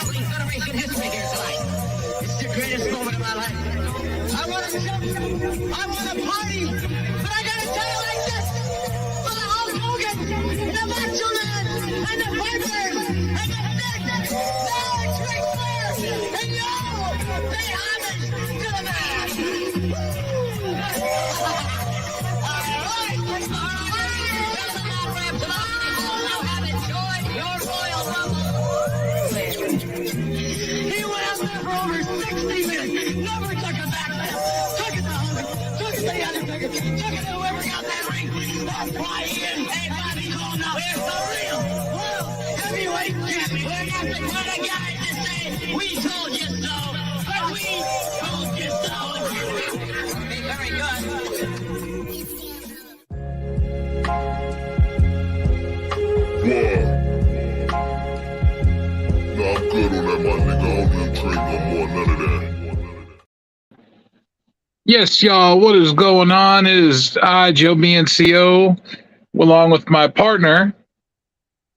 Wrestling Federation history here tonight. It's the greatest moment of my life. I want to jump, I want to party, but I gotta tell you like this. For the Hulk Hogan, and the Macho Man, and the Vipers, and the Stick, now it's Ric Flair, and yo, pay homage to the man. He went out there for over 60 minutes, never took it back there. Took it to Hogan, took it to the Undertaker, took it to whoever got that ring. That's why he didn't pay Bobby Cole now. We're the real world heavyweight champion. We're the guys that say, we told you so, but we told you so. Okay, very good. No, I'm good on that, my nigga. I don't even drink no more, none of that. Yes, y'all, what is going on? It is I, Joe BNCO, along with my partner,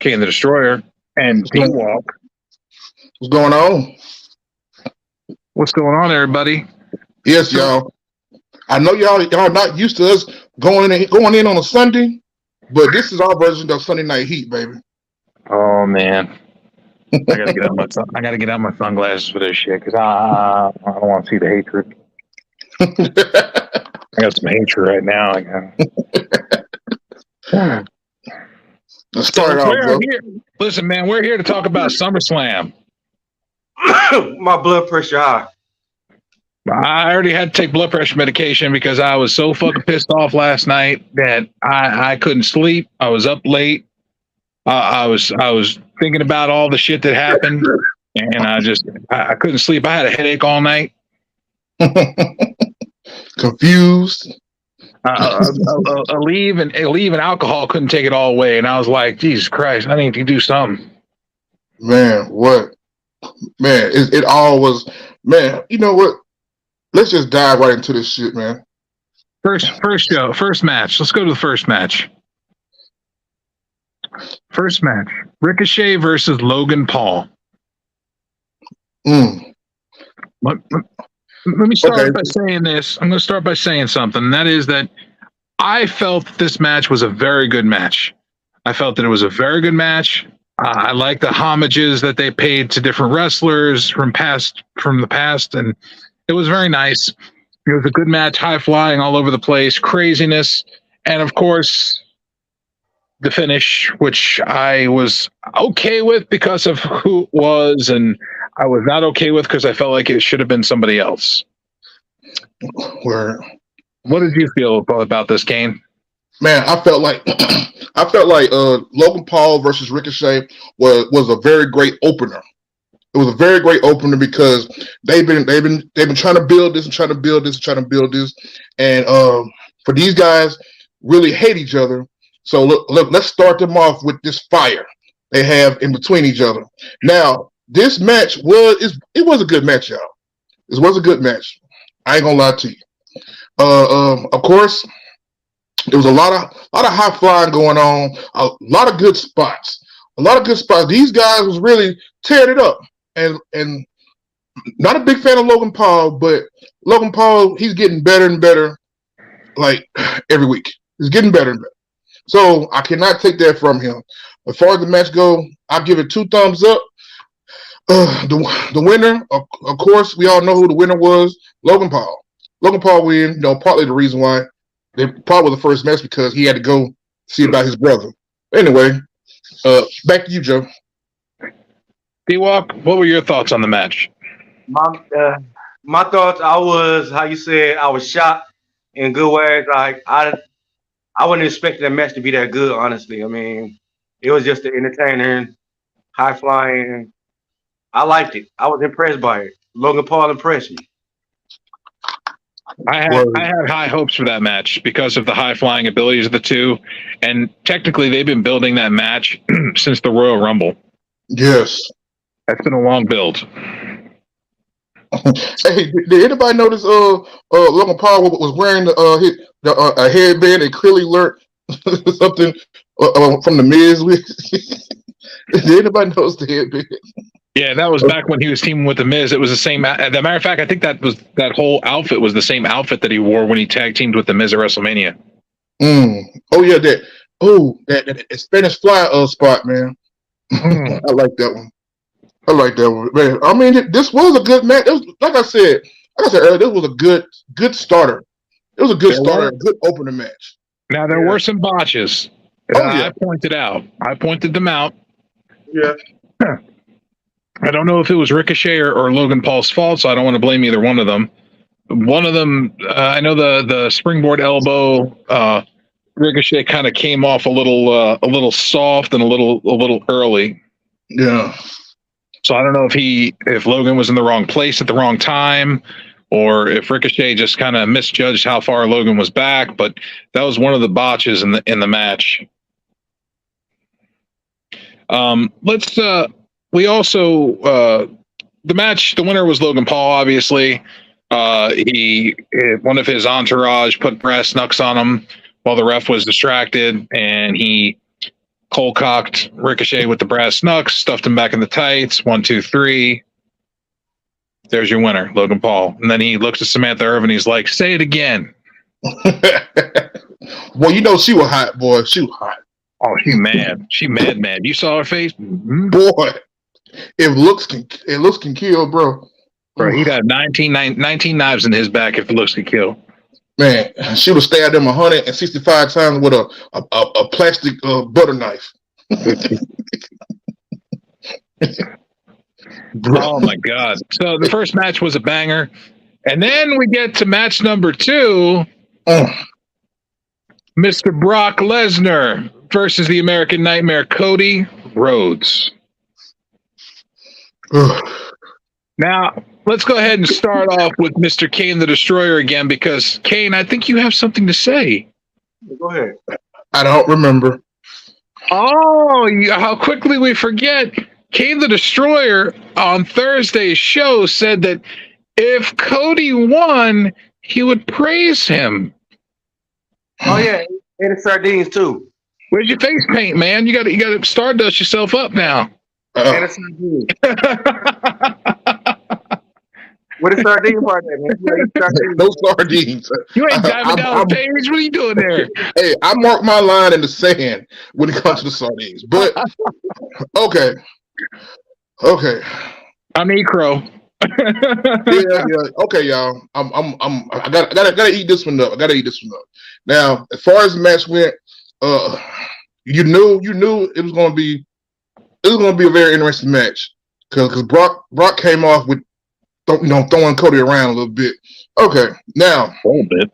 King the Destroyer, and P.U.W.F. What's going on? What's going on, everybody? Yes, y'all. I know y'all not used to us going in on a Sunday, but this is our version of Sunday Night Heat, baby. Oh, man. I gotta get out my sunglasses for this shit because I don't want to see the hatred. I got some hatred right now. Let's start off, bro. Listen, man, we're here to talk about SummerSlam. My blood pressure high. I already had to take blood pressure medication because I was so fucking pissed off last night that I couldn't sleep. I was up late. I was thinking about all the shit that happened, and I couldn't sleep. I had a headache all night. Confused. Aleve and alcohol couldn't take it all away, and I was like, Jesus Christ, I need to do something. Man, what? Man, it all was. Man, you know what? Let's just dive right into this shit, man. First match. Let's go to the first match. First match, Ricochet versus Logan Paul. Let me start by saying this. I'm going to start by saying something, and that is that I felt this match was a very good match. I felt that it was a very good match. I like the homages that they paid to different wrestlers from the past, and it was very nice. It was a good match, high flying all over the place, craziness, and of course, the finish, which I was okay with because of who it was, and I was not okay with because I felt like it should have been somebody else. Where? What did you feel about this game? Man, I felt like Logan Paul versus Ricochet was a very great opener. It was a very great opener because they've been trying to build this and trying to build this and trying to build this, and for these guys really hate each other. So look, let's start them off with this fire they have in between each other. Now, this match was a good match, y'all. This was a good match. I ain't gonna lie to you. Of course, there was a lot of high flying going on, a lot of good spots. These guys was really tearing it up. And not a big fan of Logan Paul, but Logan Paul, he's getting better and better like every week. He's getting better and better. So I cannot take that from him. As far as the match go, I'll give it 2 thumbs up. The winner, of course, we all know who the winner was. Logan Paul. Logan Paul win. You know, partly the reason why they probably the first match because he had to go see about his brother. Anyway, back to you, Joe. D-Walk, what were your thoughts on the match? My thoughts, I was shocked in good ways. Like I wasn't expecting the match to be that good, honestly. I mean, it was just an entertaining, high flying. I liked it. I was impressed by it. Logan Paul impressed me. I had high hopes for that match because of the high flying abilities of the two, and technically they've been building that match since the Royal Rumble. Yes, that's been a long build. Hey, did anybody notice? Logan Paul was wearing a headband and clearly learned something from the Miz. Did anybody notice the headband? Yeah, that was back when he was teaming with the Miz. It was the same. As a matter of fact, I think that whole outfit was the same outfit that he wore when he tag teamed with the Miz at WrestleMania. Oh yeah, that Spanish fly spot, man. I like that one. Man. I mean, this was a good match. It was, like I said earlier, this was a good starter. It was a good starter, a good opener match. Now there were some botches. I pointed out. I pointed them out. Yeah. I don't know if it was Ricochet or Logan Paul's fault, so I don't want to blame either one of them. One of them, I know the springboard elbow. Ricochet kind of came off a little soft and a little early. Yeah. So I don't know if Logan was in the wrong place at the wrong time, or if Ricochet just kind of misjudged how far Logan was back. But that was one of the botches in the match. We also the winner was Logan Paul. Obviously, one of his entourage put brass knucks on him while the ref was distracted, and he cold-cocked Ricochet with the brass knucks, stuffed him back in the tights. 1, 2, 3. There's your winner, Logan Paul. And then he looks at Samantha Irvin. He's like, "Say it again." Well, you know she was hot, boy. She was hot. Oh, she mad. She mad. You saw her face, boy. If looks can kill, bro. Bro, he'd have 19 knives in his back if looks could kill. Man, she would stabbed him 165 times with a plastic butter knife. Oh my God! So the first match was a banger, and then we get to match number 2. Mr. Brock Lesnar versus the American Nightmare, Cody Rhodes. Now, let's go ahead and start off with Mr. Kane the Destroyer again, because, Kane, I think you have something to say. Go ahead. I don't remember. Oh, how quickly we forget. Kane the Destroyer on Thursday's show said that if Cody won, he would praise him. Oh, yeah. And the sardines, too. Where's your face paint, man? You got to stardust yourself up now. And the sardines. What is sardine part of that, man? No sardines. You ain't diving down the page. What are you doing there? Hey, I mark my line in the sand when it comes to the sardines. But okay. I'm Ecro. yeah. Okay, y'all. I gotta eat this one up. Now, as far as the match went, you knew it was gonna be a very interesting match because Brock came off with throwing Cody around a little bit. Okay, now a little bit.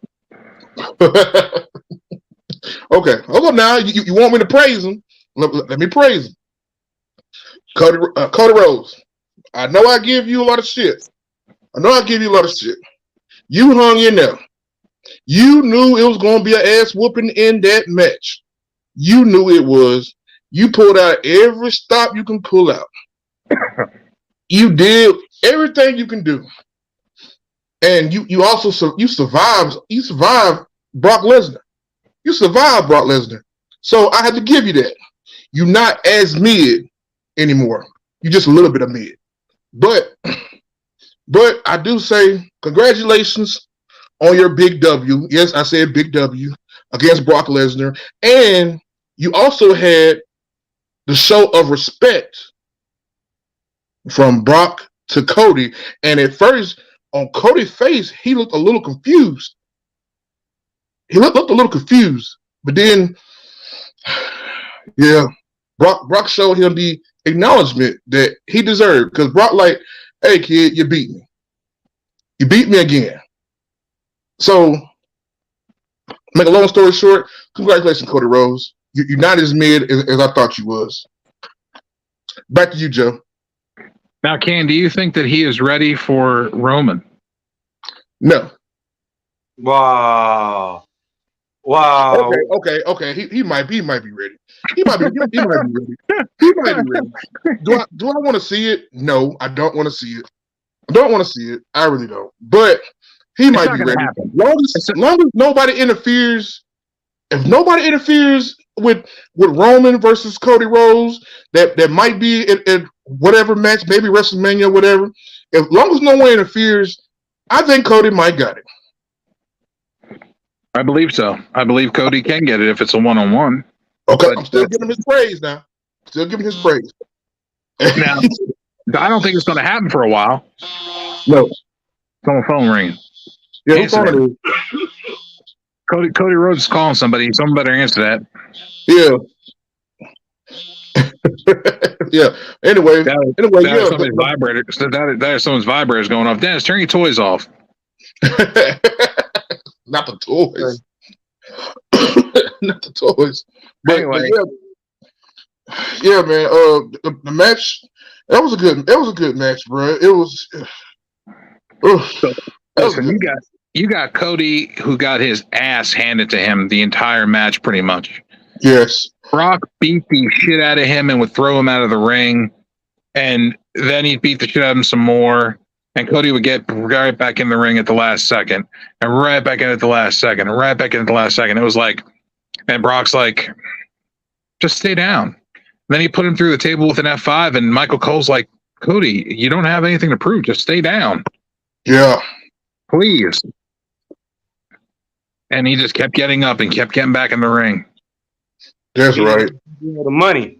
Okay, hold on now. You want me to praise him? Let me praise him. Cody Rhodes. I know I give you a lot of shit. You hung in there. You knew it was going to be an ass whooping in that match. You knew it was. You pulled out every stop you can pull out. You did everything you can do. And you also survived Brock Lesnar. You survived Brock Lesnar. So I had to give you that. You're not as mid anymore. You're just a little bit of mid. But I do say congratulations on your big W. Yes, I said big W against Brock Lesnar. And you also had the show of respect from Brock to Cody. And at first, on Cody's face, he looked a little confused. But then, yeah, Brock showed him the acknowledgement that he deserved. Because Brock like, hey, kid, you beat me. You beat me again. So, make a long story short, congratulations, Cody Rhodes. You're not as mid as I thought you was. Back to you, Joe. Now, Ken, do you think that he is ready for Roman? No. Wow. Okay. He might be ready. He might be ready. Do I want to see it? No, I don't want to see it. I really don't. But he might be ready. Long as nobody interferes if nobody interferes with Roman versus Cody Rhodes, that might be in whatever match, maybe WrestleMania, whatever. As long as no one interferes, I think Cody might got it. I believe so. I believe Cody can get it if it's a one-on-one. Okay, But I'm still giving him his praise now. Still giving his praise. Now, I don't think it's going to happen for a while. No. It's on the phone ringing. Yeah, who's Answer on that. Cody Rhodes is calling somebody. Someone better answer that. Yeah. Yeah. Anyway, yeah. Somebody's vibrator. That is someone's vibrators going off. Dennis, turn your toys off. Not the toys. Not the toys. But, Anyway. yeah, man. The match. That was a good match, bro. It was. Listen, you got Cody, who got his ass handed to him the entire match, pretty much. Yes. Brock beat the shit out of him and would throw him out of the ring, and then he'd beat the shit out of him some more. And Cody would get right back in the ring at the last second, and right back in at the last second, and right back in at the last second. It was like, and Brock's like, just stay down. And then he put him through the table with an F5, and Michael Cole's like, Cody, you don't have anything to prove. Just stay down. Yeah. Please. And he just kept getting up and kept getting back in the ring. That's right. The money.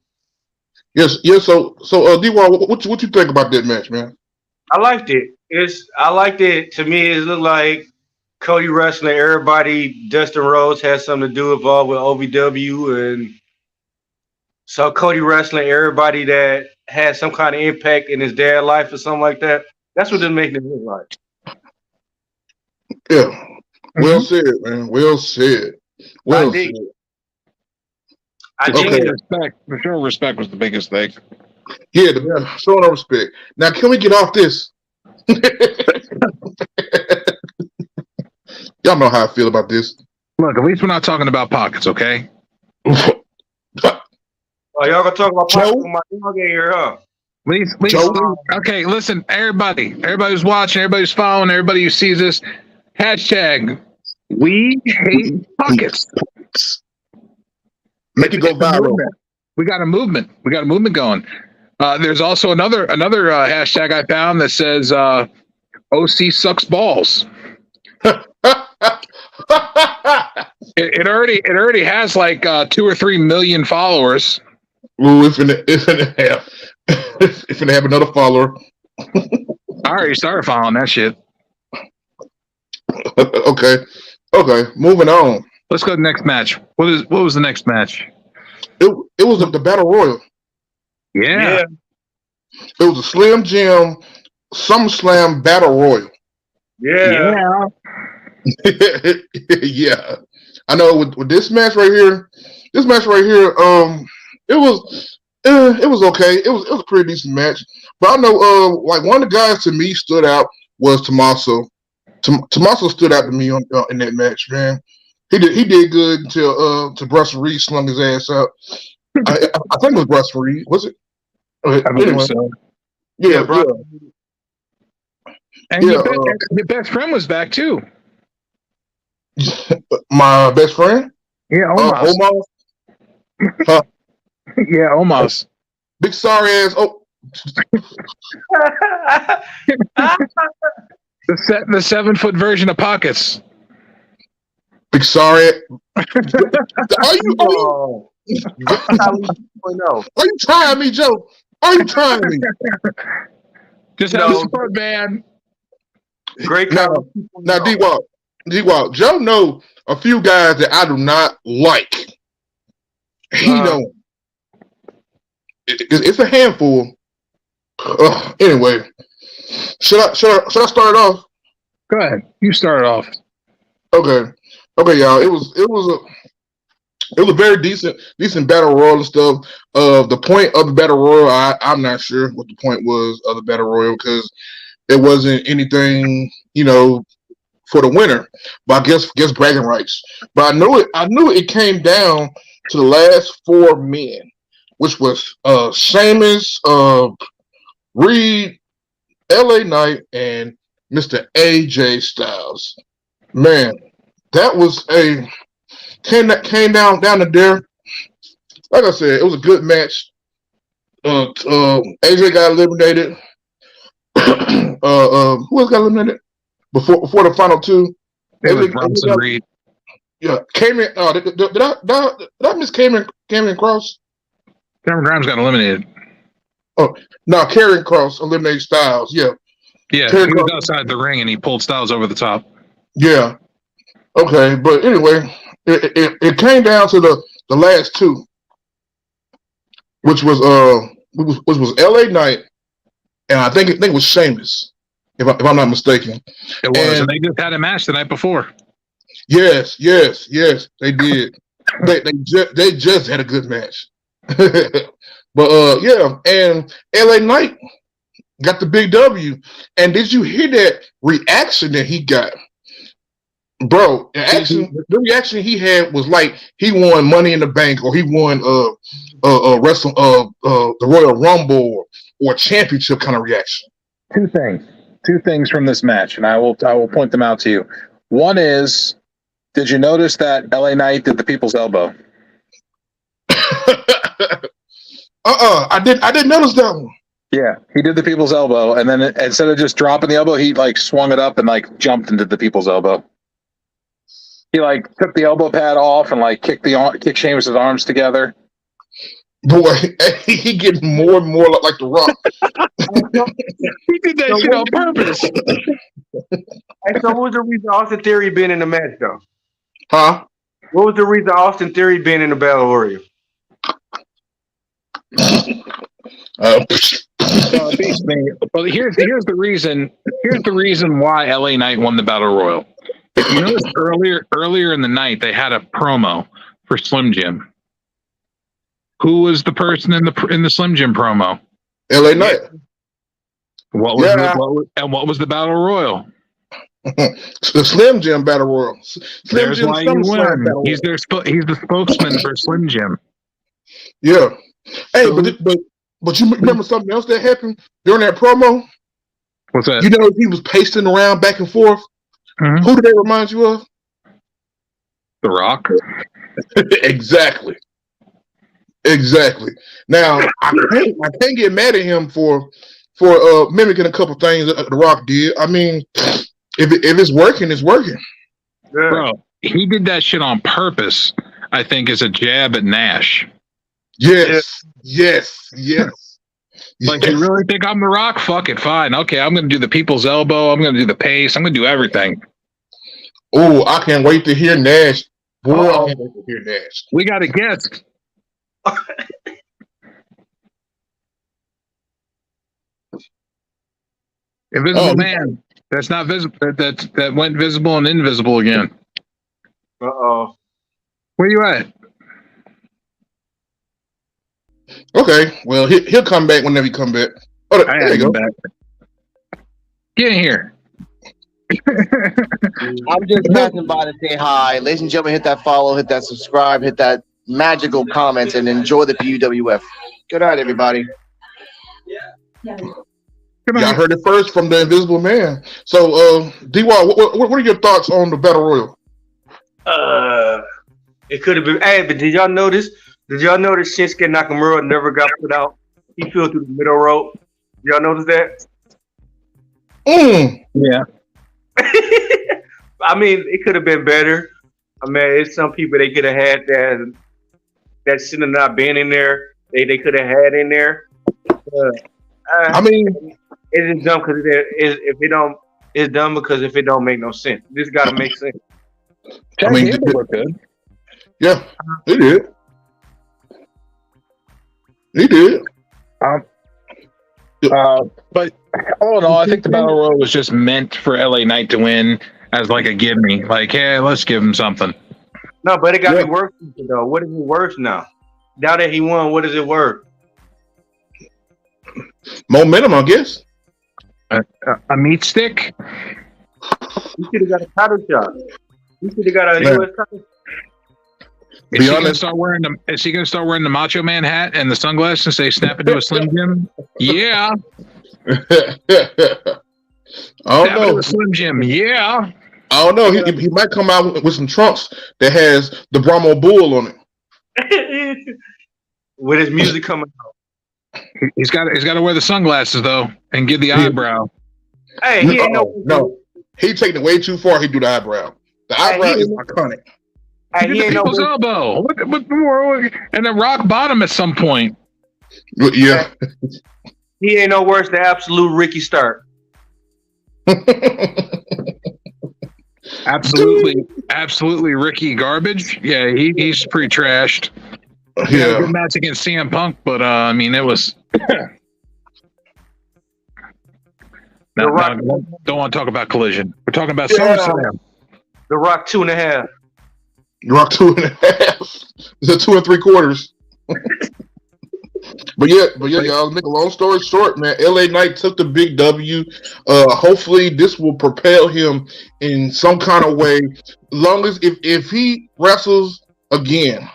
Yes. So, D-Wall, what you think about that match, man? I liked it. I liked it. To me, it looked like Cody wrestling everybody. Dustin Rhodes has something to do involved with OVW, and so Cody wrestling everybody that had some kind of impact in his dad's life or something like that. That's what they're making it look like. Yeah. Well said, man. Well said. Well said. I think Respect. For sure, respect was the biggest thing. Yeah, showing no respect. Now, can we get off this? Y'all know how I feel about this. Look, at least we're not talking about pockets, okay? y'all gonna talk about pockets with my dog in here, huh? Please. Okay, listen, everybody who's watching, everybody who's following, everybody who sees this, hashtag we hate pockets. Make it go viral. We got a movement. We got a movement going. There's also another hashtag I found that says OC sucks balls. It already has like 2 or 3 million followers. Ooh, it's gonna have another follower. I already started following that shit. Okay, moving on. Let's go to the next match. What was the next match? It was the Battle Royal. Yeah. It was a Slim Jim Summerslam Battle Royal. Yeah. Yeah. I know with this match right here, it was okay. It was a pretty decent match. But I know like one of the guys to me stood out was Tommaso. Tommaso stood out to me in that match, man. He did good until Bruce Reed slung his ass out. I think it was Bruce Reed, was it? I believe so. Yeah, bro. And your best friend was back too. My best friend? Yeah, Omos. Yeah, Omos. Big sorry ass. Oh. The 7-foot version of pockets. Big sorry. Are you trying me, Joe? Are you trying me? Just have a support band. Great. Now, D-Walk. Joe know a few guys that I do not like. He don't. It's a handful. Anyway, should I start off? Go ahead. You start off. Okay, y'all. It was a very decent battle royal and stuff. The point of the battle royal, I'm not sure what the point was of the battle royal because it wasn't anything, for the winner. But I guess bragging rights. But I knew it came down to the last 4 men, which was Sheamus, Reed, LA Knight, and Mr. AJ Styles. Man, that was a came down to there. Like I said, it was a good match. AJ got eliminated. Who else got eliminated before the final two? It was Bronson Reed. Yeah, Cameron. Did I miss Cameron Cross? Cameron Grimes got eliminated. Oh no, Karrion Cross eliminated Styles. Yeah, Yeah, Karrion he was Cross. outside the ring and he pulled Styles over the top. Yeah. Okay, but anyway, it came down to the last two, which was LA Knight, and I think it was Sheamus, if I'm not mistaken. It was, and they just had a match the night before. Yes, they did. they just had a good match. But yeah, and LA Knight got the big W. And did you hear that reaction that he got? Bro, the reaction he had was like he won Money in the Bank, or he won the Royal Rumble or championship kind of reaction. Two things from this match, and I will point them out to you. One is, did you notice that LA Knight did the people's elbow? I didn't notice that one. Yeah, he did the people's elbow, and then instead of just dropping the elbow, he like swung it up and like jumped into the people's elbow. He like took the elbow pad off and like kicked Sheamus's arms together. Boy, he getting more and more like The Rock. He did that shit on purpose. Hey, so what was the reason Austin Theory been in the match though? Huh? What was the reason Austin Theory been in the Battle Royal? Well, here's the reason. Here's the reason why LA Knight won the Battle Royal. If you notice earlier in the night, they had a promo for Slim Jim. Who was the person in the Slim Jim promo? LA Knight. What was the Battle Royal? The Slim Jim Battle Royal. There's why you win. He's the spokesman for Slim Jim. Yeah. Hey, but you remember something else that happened during that promo? What's that? You know, he was pacing around back and forth. Mm-hmm. Who did they remind you of? The Rock. Exactly. Now I can't get mad at him for mimicking a couple things that The Rock did. I mean, if it's working, it's working. Yeah. Bro, he did that shit on purpose. I think as a jab at Nash. Yes. Like, you really think I'm The Rock? Fuck it, fine. Okay, I'm going to do the people's elbow. I'm going to do the pace. I'm going to do everything. Oh, I can't wait to hear Nash. Boy, I can't wait to hear Nash. We got a guest. Invisible Man. That's not visible. That went visible and invisible again. Uh-oh. Where you at? Okay, well, he'll come back whenever he come back. Oh, there you go. Back. Get in here. I'm just passing by to say hi. Ladies and gentlemen, hit that follow, hit that subscribe, hit that magical comments, and enjoy the P.U.W.F. Good night, everybody. Yeah, I heard it first from the Invisible Man. So, D-Wall, what are your thoughts on the Battle Royal? It could have been. Hey, but did y'all notice? Did y'all notice Shinsuke Nakamura never got put out? He fell through the middle rope. Y'all notice that? Yeah. I mean, it could have been better. I mean, it's some people they could have had that should have not been in there. They could have had in there. I mean, it's dumb because it's dumb because if it don't make no sense, this got to make sense. I mean, it looked good. Yeah, he did. But all in all, I think the Battle Royal was just meant for LA Knight to win as like a give me. Like, hey, let's give him something. No, but it got to be worth it, though. What is it worth now? Now that he won, what is it worth? Momentum, I guess. A meat stick? You should have got a title shot. You should have got a U.S. title. Is he going to start wearing the Macho Man hat and the sunglasses and say "Snap into a Slim Jim"? Yeah. I don't know. Slim Jim. Yeah. I don't know. He might come out with some trunks that has the Brahmo Bull on it. With his music coming out. He's got to wear the sunglasses though and give the eyebrow. Hey, he ain't no. He taking it way too far. He do the eyebrow. The eyebrow is iconic. Hey, he ain't people's elbow. What more? And then rock bottom at some point. Yeah. He ain't no worse than absolute Ricky Stark. Absolutely Ricky garbage. Yeah, he's pretty trashed. Yeah. Good match against CM Punk, but I mean it was. Don't want to talk about Collision. We're talking about SummerSlam. The Rock 2.5. Rock 2.5. It's a 2 3/4. But yeah, y'all. Make a long story short, man. LA Knight took the big W. Hopefully, this will propel him in some kind of way. Long as if he wrestles again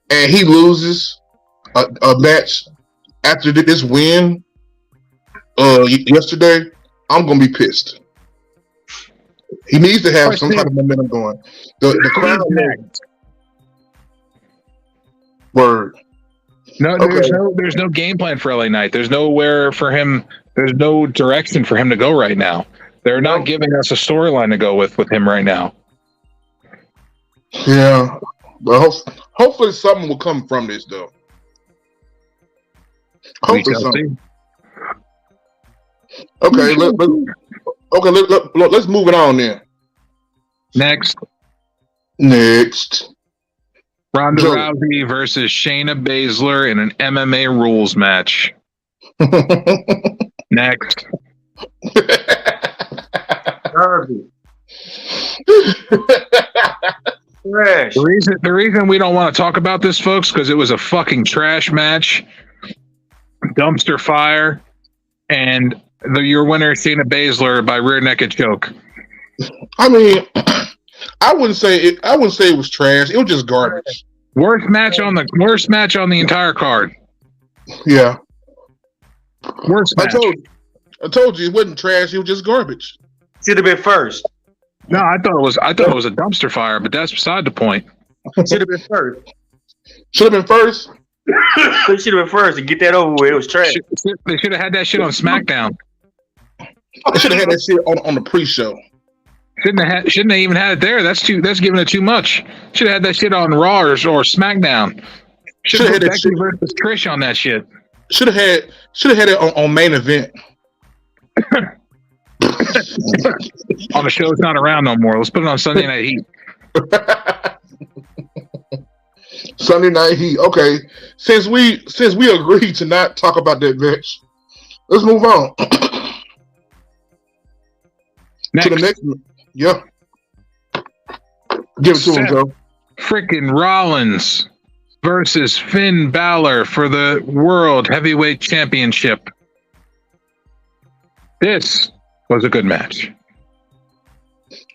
and he loses a match after this win yesterday, I'm gonna be pissed. He needs to have some kind of momentum going. The crowd. Word. No, there's no game plan for LA Knight. There's nowhere for him. There's no direction for him to go right now. They're not giving us a storyline to go with him right now. Yeah, but hopefully something will come from this, though. Hopefully something. Okay, let's move it on then. Next. Ronda Rousey versus Shayna Baszler in an MMA rules match. Next. Trash. The reason we don't want to talk about this, folks, because it was a fucking trash match, dumpster fire, and your winner, Shayna Baszler, by rear naked choke. I mean, I wouldn't say it was trash. It was just garbage. Worst match on the entire card. Yeah. Worst match. I told you it wasn't trash. It was just garbage. Should have been first. No, I thought it was a dumpster fire, but that's beside the point. Should have been first. Should have been first. They should have been first and get that over with. It was trash. They should have had that shit on SmackDown. They should have had that shit on the pre-show. Shouldn't have even had it there. That's giving it too much. Should have had that shit on Raw or SmackDown. Should have had Becky versus Trish on that shit. Should have had it on main event. On the show, it's not around no more. Let's put it on Sunday Night Heat. Sunday Night Heat. Okay, since we agreed to not talk about that match, let's move on to the next. Yeah, give it to him, Joe. Frickin' Rollins versus Finn Balor for the World Heavyweight Championship. This was a good match.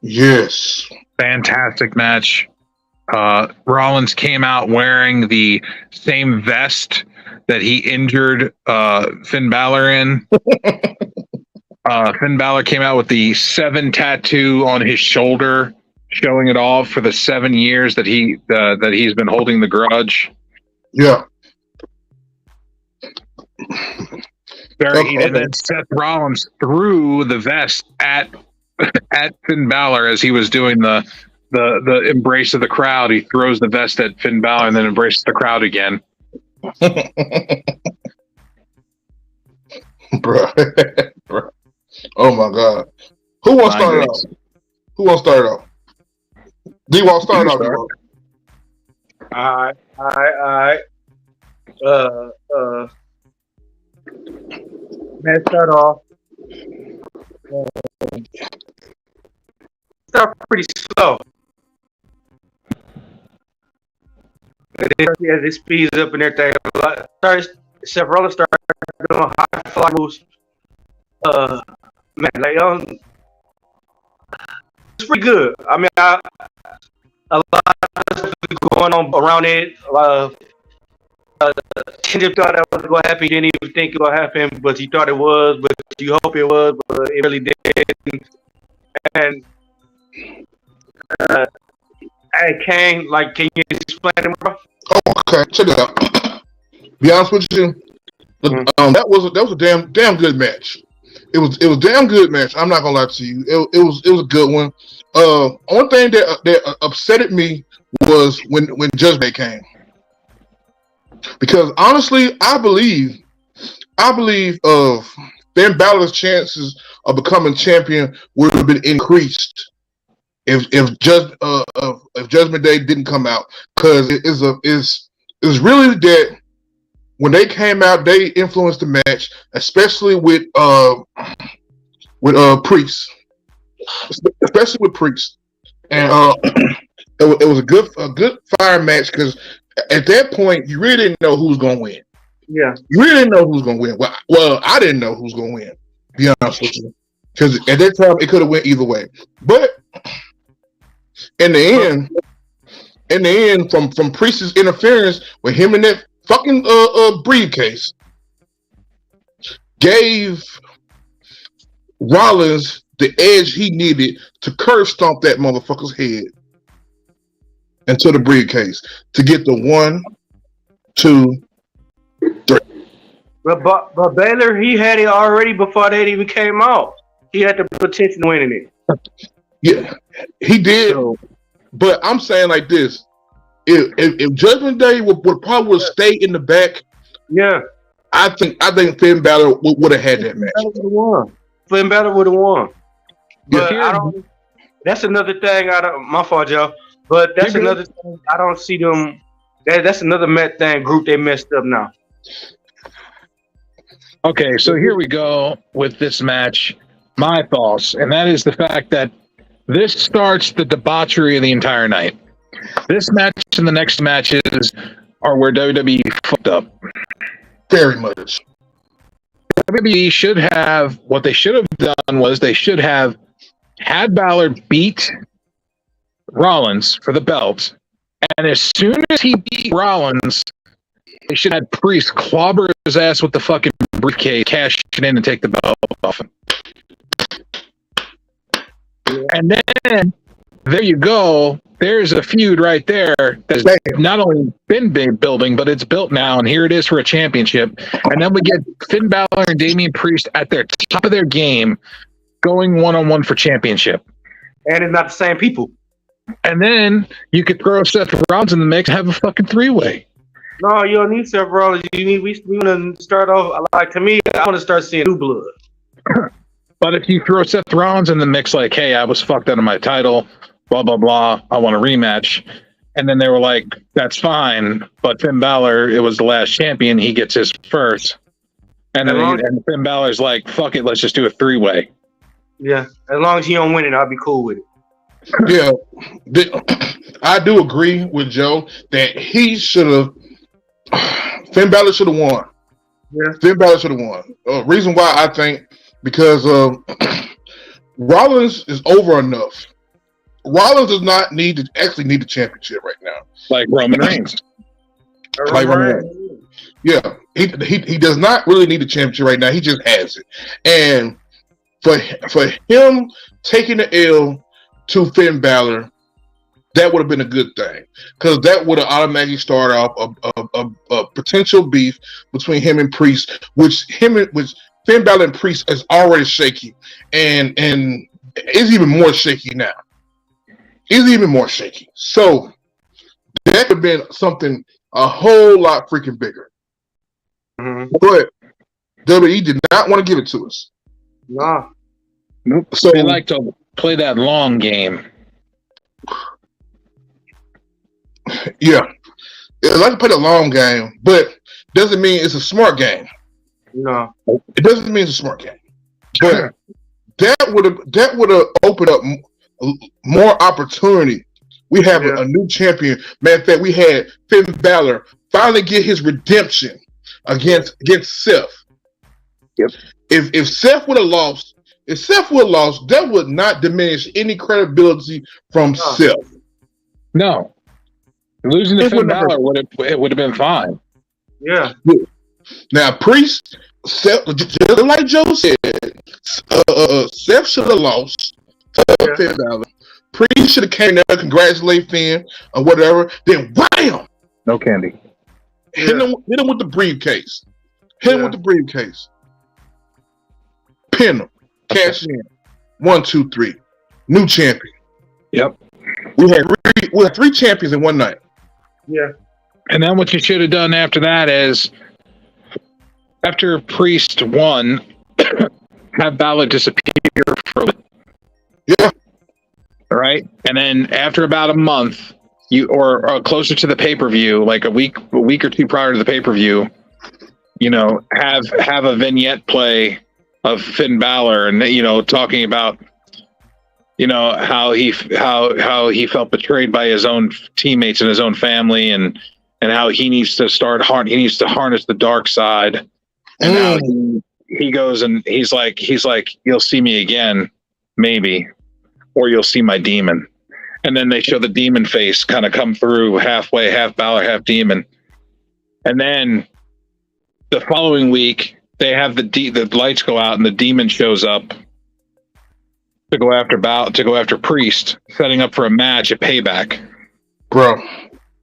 Yes. Fantastic match. Rollins came out wearing the same vest that he injured Finn Balor in. Finn Balor came out with the 7 tattoo on his shoulder, showing it off for the 7 years that he's been holding the grudge. Yeah. And then Seth Rollins threw the vest at Finn Balor as he was doing the embrace of the crowd. He throws the vest at Finn Balor and then embraces the crowd again. Bro. Oh my God. Who wants to start it off? D-Wall, start it off. All right. Let's start off. Start pretty slow. As it speeds up and everything, Seth Rollins started doing high fly moves. It's pretty good. I mean, a lot of stuff going on around it. Kendrick thought that was going to happen. He didn't even think it was going to happen, but he thought it was. But you hope it was, but it really didn't. And Hey, Kane, like, can you explain it, bro? Oh, okay, check it out. Be honest with you, that was a damn good match. It was a damn good match. I'm not gonna lie to you. It was a good one. One thing that upsetted me was when Judgment Day came, because honestly, I believe Finn Balor's chances of becoming champion would have been increased if Judgment Day didn't come out, because it's really that when they came out, they influenced the match, especially with Priest, especially with Priest, and it was a good fire match, because at that point you really didn't know who was going to win. Yeah, you really didn't know who was going to win. Well, I didn't know who was going to win. To be honest with you, because at that time it could have went either way, but in the end, from Priest's interference with him in that fucking briefcase, gave Rollins the edge he needed to curve stomp that motherfucker's head into the briefcase to get the 1, 2, 3. but Baylor, he had it already before that even came out. He had the potential of winning it. Yeah, he did. But I'm saying like this: if Judgment Day would probably stay in the back, yeah, I think Finn Balor would have had that match. Finn Balor would have won. But Yeah. I don't. That's another thing. My fault, Joe. But that's another thing. I don't see them. That's another group they messed up now. Okay, so here we go with this match. My thoughts, and that is the fact that this starts the debauchery of the entire night. This match and the next matches are where WWE fucked up. Very much. WWE should have, what they should have done was they should have had Balor beat Rollins for the belt, and as soon as he beat Rollins, they should have had Priest clobber his ass with the fucking briefcase, cash it in, and take the belt off him. And then there you go. There's a feud right there that's not only been building, but it's built now, and here it is for a championship. And then we get Finn Balor and Damian Priest at their top of their game, going one-on-one for championship. And it's not the same people. And then you could throw Seth Rollins in the mix and have a fucking three-way. No, you don't need Seth Rollins. We want to start off, like, to me, I want to start seeing new blood. But if you throw Seth Rollins in the mix, like, hey, I was fucked out of my title, blah, blah, blah, I want a rematch. And then they were like, that's fine. But Finn Balor, it was the last champion. He gets his first. And then and Finn Balor's like, fuck it, let's just do a three-way. Yeah, as long as he don't win it, I'll be cool with it. Yeah, I do agree with Joe that he should have. Finn Balor should have won. Yeah, Finn Balor should have won. Reason why I think because Rollins is over enough. Rollins does not need the championship right now. Like Roman Reigns. Like Roman Reigns. Yeah, he does not really need the championship right now. He just has it, and for him taking the L to Finn Balor, that would have been a good thing, because that would have automatically started off a potential beef between him and Priest, which Finn Balor and Priest is already shaky, and is even more shaky now. Is even more shaky. So that could have been something a whole lot freaking bigger. Mm-hmm. But WWE did not want to give it to us. Nah. Nope. So they like to play that long game. Yeah. They like to play the long game, but doesn't mean it's a smart game. No. It doesn't mean it's a smart game. But that would have opened up more opportunity. We have a new champion. Matter of fact, we had Finn Balor finally get his redemption against Seth. Yep. If Seth would have lost, that would not diminish any credibility from Seth. No. Losing to Finn Balor would have been fine. Yeah. Now, Priest, Seth, just like Joe said, Seth should have lost to Finn Balor. Priest should have came there, congratulate Finn or whatever. Then wham! No candy. Hit him with the briefcase. Hit him with the briefcase. Pin him. Cash in. 1, 2, 3. New champion. Yep. We had 3 champions in one night. Yeah. And then what you should have done after that is, after Priest won, have Balor disappear for a bit. Yeah. All right. And then after about a month, or closer to the pay-per-view, like a week or two prior to the pay-per-view, have a vignette play of Finn Balor and talking about how he felt betrayed by his own teammates and his own family, and how he needs to harness the dark side, and how he goes and he's like you'll see me again, maybe, or you'll see my demon. And then they show the demon face kind of come through halfway, half Balor, half demon. And then the following week, they have the lights go out and the demon shows up to go after Priest, setting up for a match at Payback. Bro.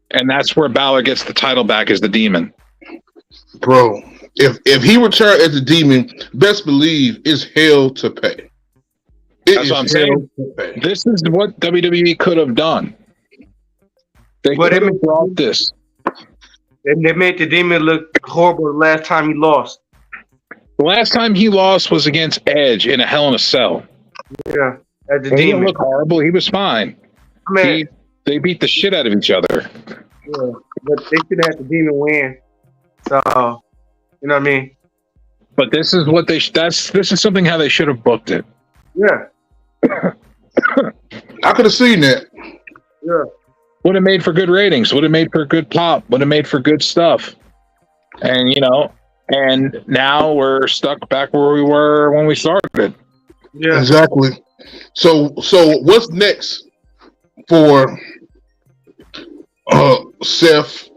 And that's where Balor gets the title back as the demon. Bro, if he returned as a demon, best believe it's hell to pay. That's what I'm saying. This is what WWE could have done. They could have brought this. And they made the demon look horrible the last time he lost. The last time he lost was against Edge in a Hell in a Cell. Yeah, at the He demon. didn't look horrible. He was fine. They beat the shit out of each other. Yeah, but they should have had the demon win. So, you know what I mean? But this is what this is something how they should have booked it. Yeah. I could have seen that. Yeah. Would have made for good ratings. Would have made for good pop. Would have made for good stuff. And and now we're stuck back where we were when we started. Yeah. Exactly. So what's next for Seth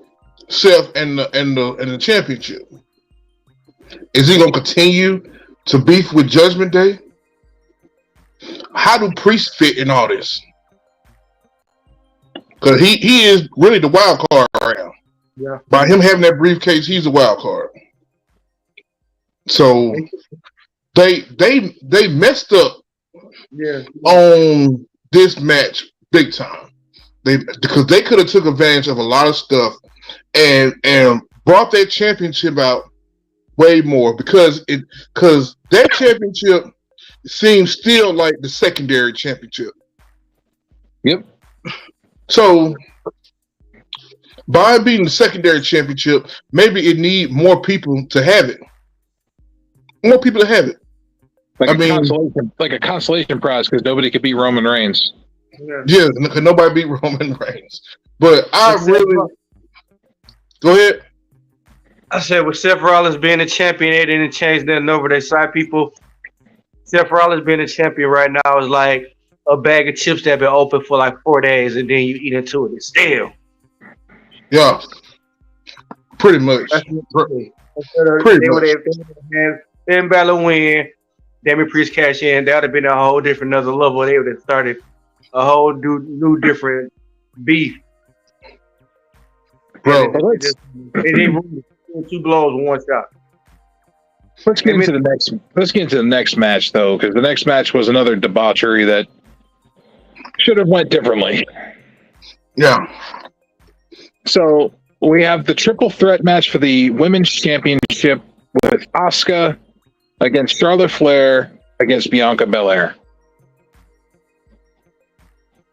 and the championship? Is he gonna continue to beef with Judgment Day? How do Priest fit in all this? Because he is really the wild card right now. Yeah. By him having that briefcase, he's a wild card. So they messed up on this match big time. Because they could have took advantage of a lot of stuff and brought that championship out way more because that championship seems still like the secondary championship. Yep. So by being the secondary championship, maybe it need more people to have it. More people to have it. Like a consolation prize because nobody could beat Roman Reigns. Yeah, because nobody beat Roman Reigns. But go ahead. I said with Seth Rollins being a champion, they didn't change nothing over. They side people. Seth Rollins being a champion right now is like a bag of chips that been open for like 4 days and then you eat into it. It's stale. Yeah. Pretty much. Pretty much. Finn Balor win, Damien Priest cash in, that would have been a whole different another level. They would have started a whole new different beef. Bro. They didn't 2 blows in 1 shot. Let's get into the next match though, because the next match was another debauchery that should have went differently. Yeah. So we have the triple threat match for the women's championship with Asuka against Charlotte Flair against Bianca Belair.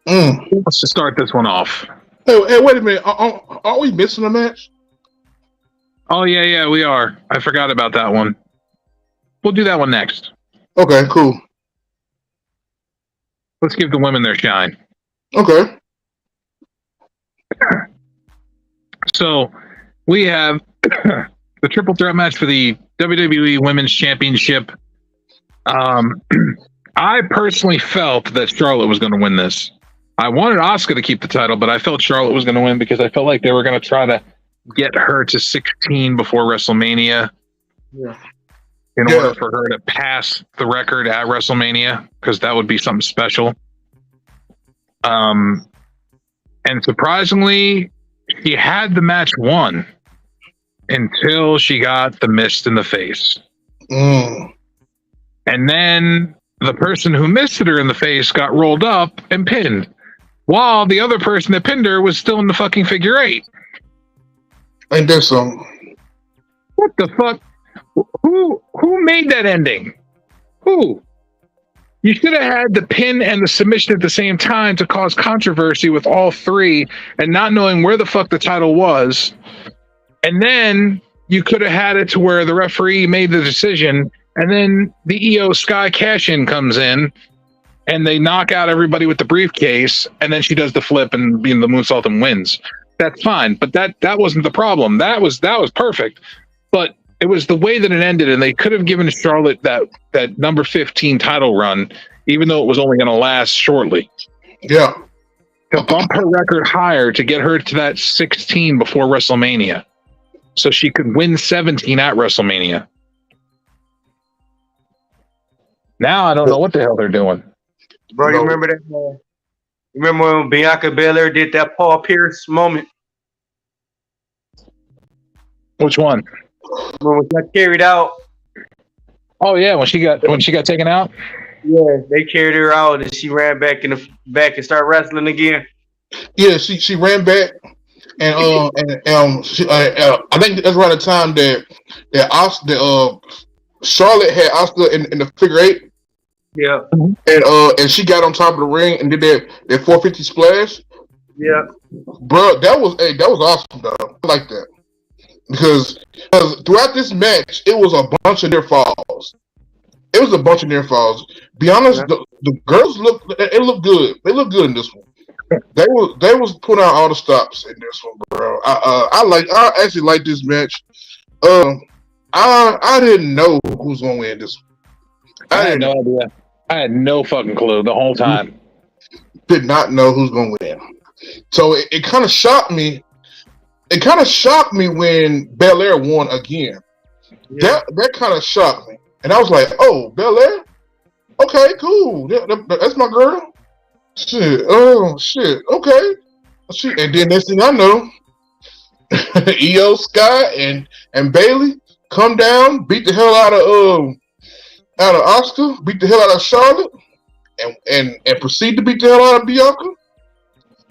Let's just start this one off. Hey, wait a minute. Aren't we missing a match? Oh, yeah, we are. I forgot about that one. We'll do that one next. Okay, cool. Let's give the women their shine. Okay. So we have the triple threat match for the WWE Women's Championship. I personally felt that Charlotte was going to win this. I wanted Asuka to keep the title, but I felt Charlotte was going to win because I felt like they were going to try to get her to 16 before WrestleMania. Yeah. In order for her to pass the record at WrestleMania, because that would be something special. And surprisingly, she had the match won until she got the mist in the face. Mm. And then the person who misted her in the face got rolled up and pinned, while the other person that pinned her was still in the fucking figure eight. Ain't there some? What the fuck? Who made that ending? Who? You should have had the pin and the submission at the same time to cause controversy with all three and not knowing where the fuck the title was. And then you could have had it to where the referee made the decision and then the Io Sky cash-in comes in and they knock out everybody with the briefcase and then she does the flip and the moonsault and wins. That's fine, but that wasn't the problem. That was perfect. But it was the way that it ended, and they could have given Charlotte that number 15 title run, even though it was only going to last shortly. Yeah. To bump her record higher to get her to that 16 before WrestleMania, so she could win 17 at WrestleMania. Now I don't know what the hell they're doing. Bro, you remember that? Remember when Bianca Belair did that Paul Pierce moment? Which one? When she got carried out. Oh yeah, when she got taken out. Yeah, they carried her out and she ran back and started wrestling again. Yeah, she ran back and she, I think that's around the time that Charlotte had Asuka in the figure eight. Yeah. And she got on top of the ring and did that 450 splash. Yeah. Bro, that was awesome though. I like that. Because throughout this match, it was a bunch of near falls. It was a bunch of near falls. Be honest, the girls looked good. They looked good in this one. They was putting out all the stops in this one, bro. I actually like this match. I didn't know who was gonna win this one. I had no idea. I had no fucking clue the whole time. Did not know who's gonna win. So it kind of shocked me. It kind of shocked me when Belair won again. Yeah. That kind of shocked me, and I was like, "Oh, Belair, okay, cool. That's my girl." Shit. Oh shit. Okay. Shit. And then next thing I know, Io Sky and Bayley come down, beat the hell out of Asuka, beat the hell out of Charlotte, and proceed to beat the hell out of Bianca.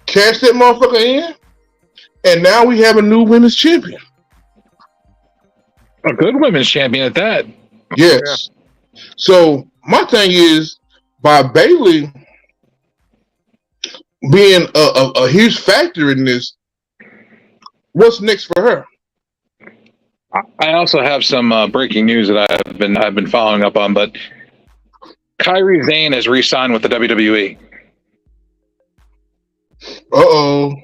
Cash that motherfucker in. And now we have a new women's champion. A good women's champion at that. Yes. Yeah. So my thing is, by Bayley being a huge factor in this, what's next for her? I also have some breaking news that I've been following up on, but Kairi Sane has re-signed with the WWE. Uh-oh.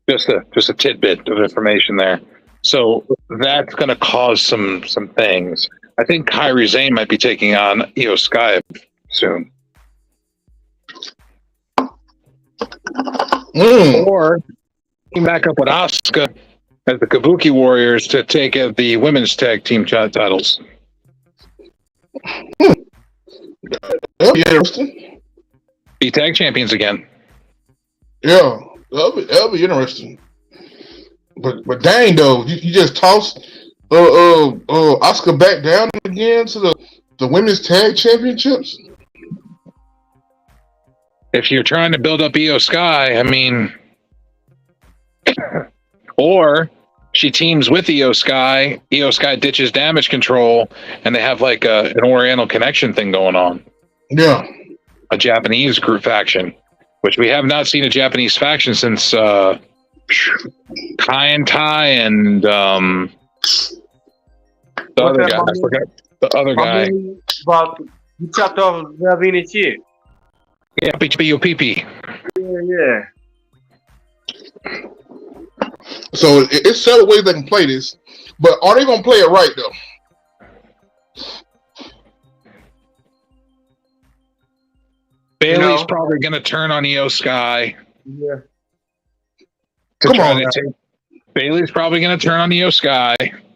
Just a tidbit of information there. So that's going to cause some things. I think Kairi Sane might be taking on Io Sky soon. Or team back up with Asuka as the Kabuki Warriors to take the women's tag team titles. That'll be interesting. Be tag champions again. Yeah, that'll be interesting. But dang though, you just tossed Asuka back down again to the women's tag championships. If you're trying to build up Io Sky, I mean, or she teams with Io Sky ditches Damage Control, and they have like an Oriental Connection thing going on. Yeah, a Japanese group faction, which we have not seen a Japanese faction since Kai and Tai and the other guy. I forgot the other guy. About you chopped off Velveteen shit. Yeah, P.U.W.F. Yeah. So it's several ways they can play this, but are they gonna play it right though? Bailey's probably gonna turn on Io Sky. Yeah. Bailey's probably gonna turn on Io Sky.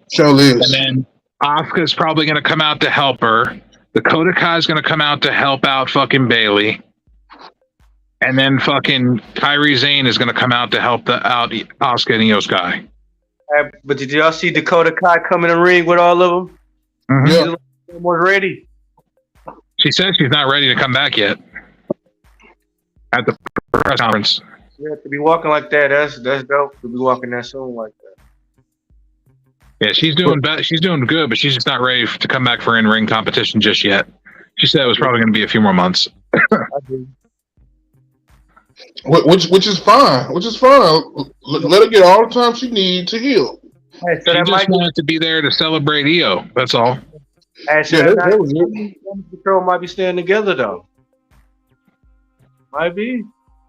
So is. And then Asuka's probably gonna come out to help her. Dakota Kai's gonna come out to help out fucking Bailey. And then fucking Kyrie Zane is going to come out to help out Asuka and Io Sky. But did y'all see Dakota Kai come in the ring with all of them? Mm-hmm. Yeah. She was ready. She says she's not ready to come back yet at the press conference. Yeah, to be walking like that, that's dope. To be walking that soon like that. Yeah, she's doing good, but she's just not ready to come back for in-ring competition just yet. She said it was probably going to be a few more months. Which is fine. Let her get all the time she needs to heal. Hey, so She that just might wanted to be there to celebrate Io. That's all. hey, so Yeah, that that was it. Control might be staying together though. Might be.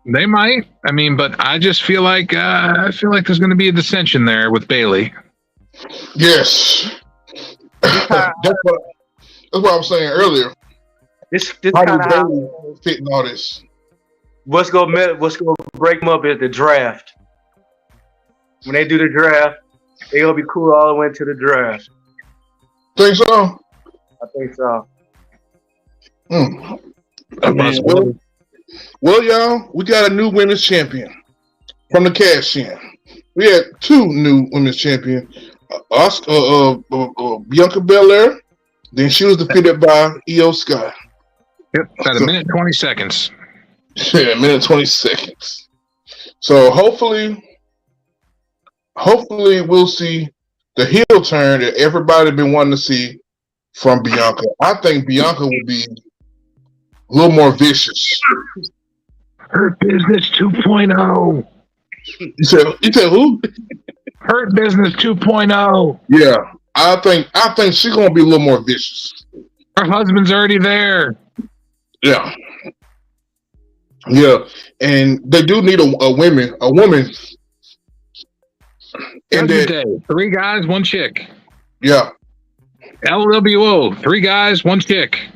They might. I mean, but I just feel like there's going to be a dissension there with Bailey. Yes. that's what I was saying earlier. This How kind do of how Bailey fit in all this? what's gonna break them up is the draft. When they do the draft, they gonna be cool all the way to the draft. Think so? I think so. I mean, well, y'all, we got a new women's champion from the cash-in. We had two new women's champions, Bianca Belair. Then she was defeated by Io Sky. Yep, about a minute 20 seconds. Yeah, a minute 20 seconds. So hopefully we'll see the heel turn that everybody been wanting to see from Bianca. I think Bianca will be a little more vicious. Hurt Business 2.0. You said who? Hurt Business 2.0. Yeah, I think she's gonna be a little more vicious. Her husband's already there. Yeah, and they do need a woman. And Judgment then, Day. 3 guys, 1 chick. yeah, LWO. 3 guys, 1 chick.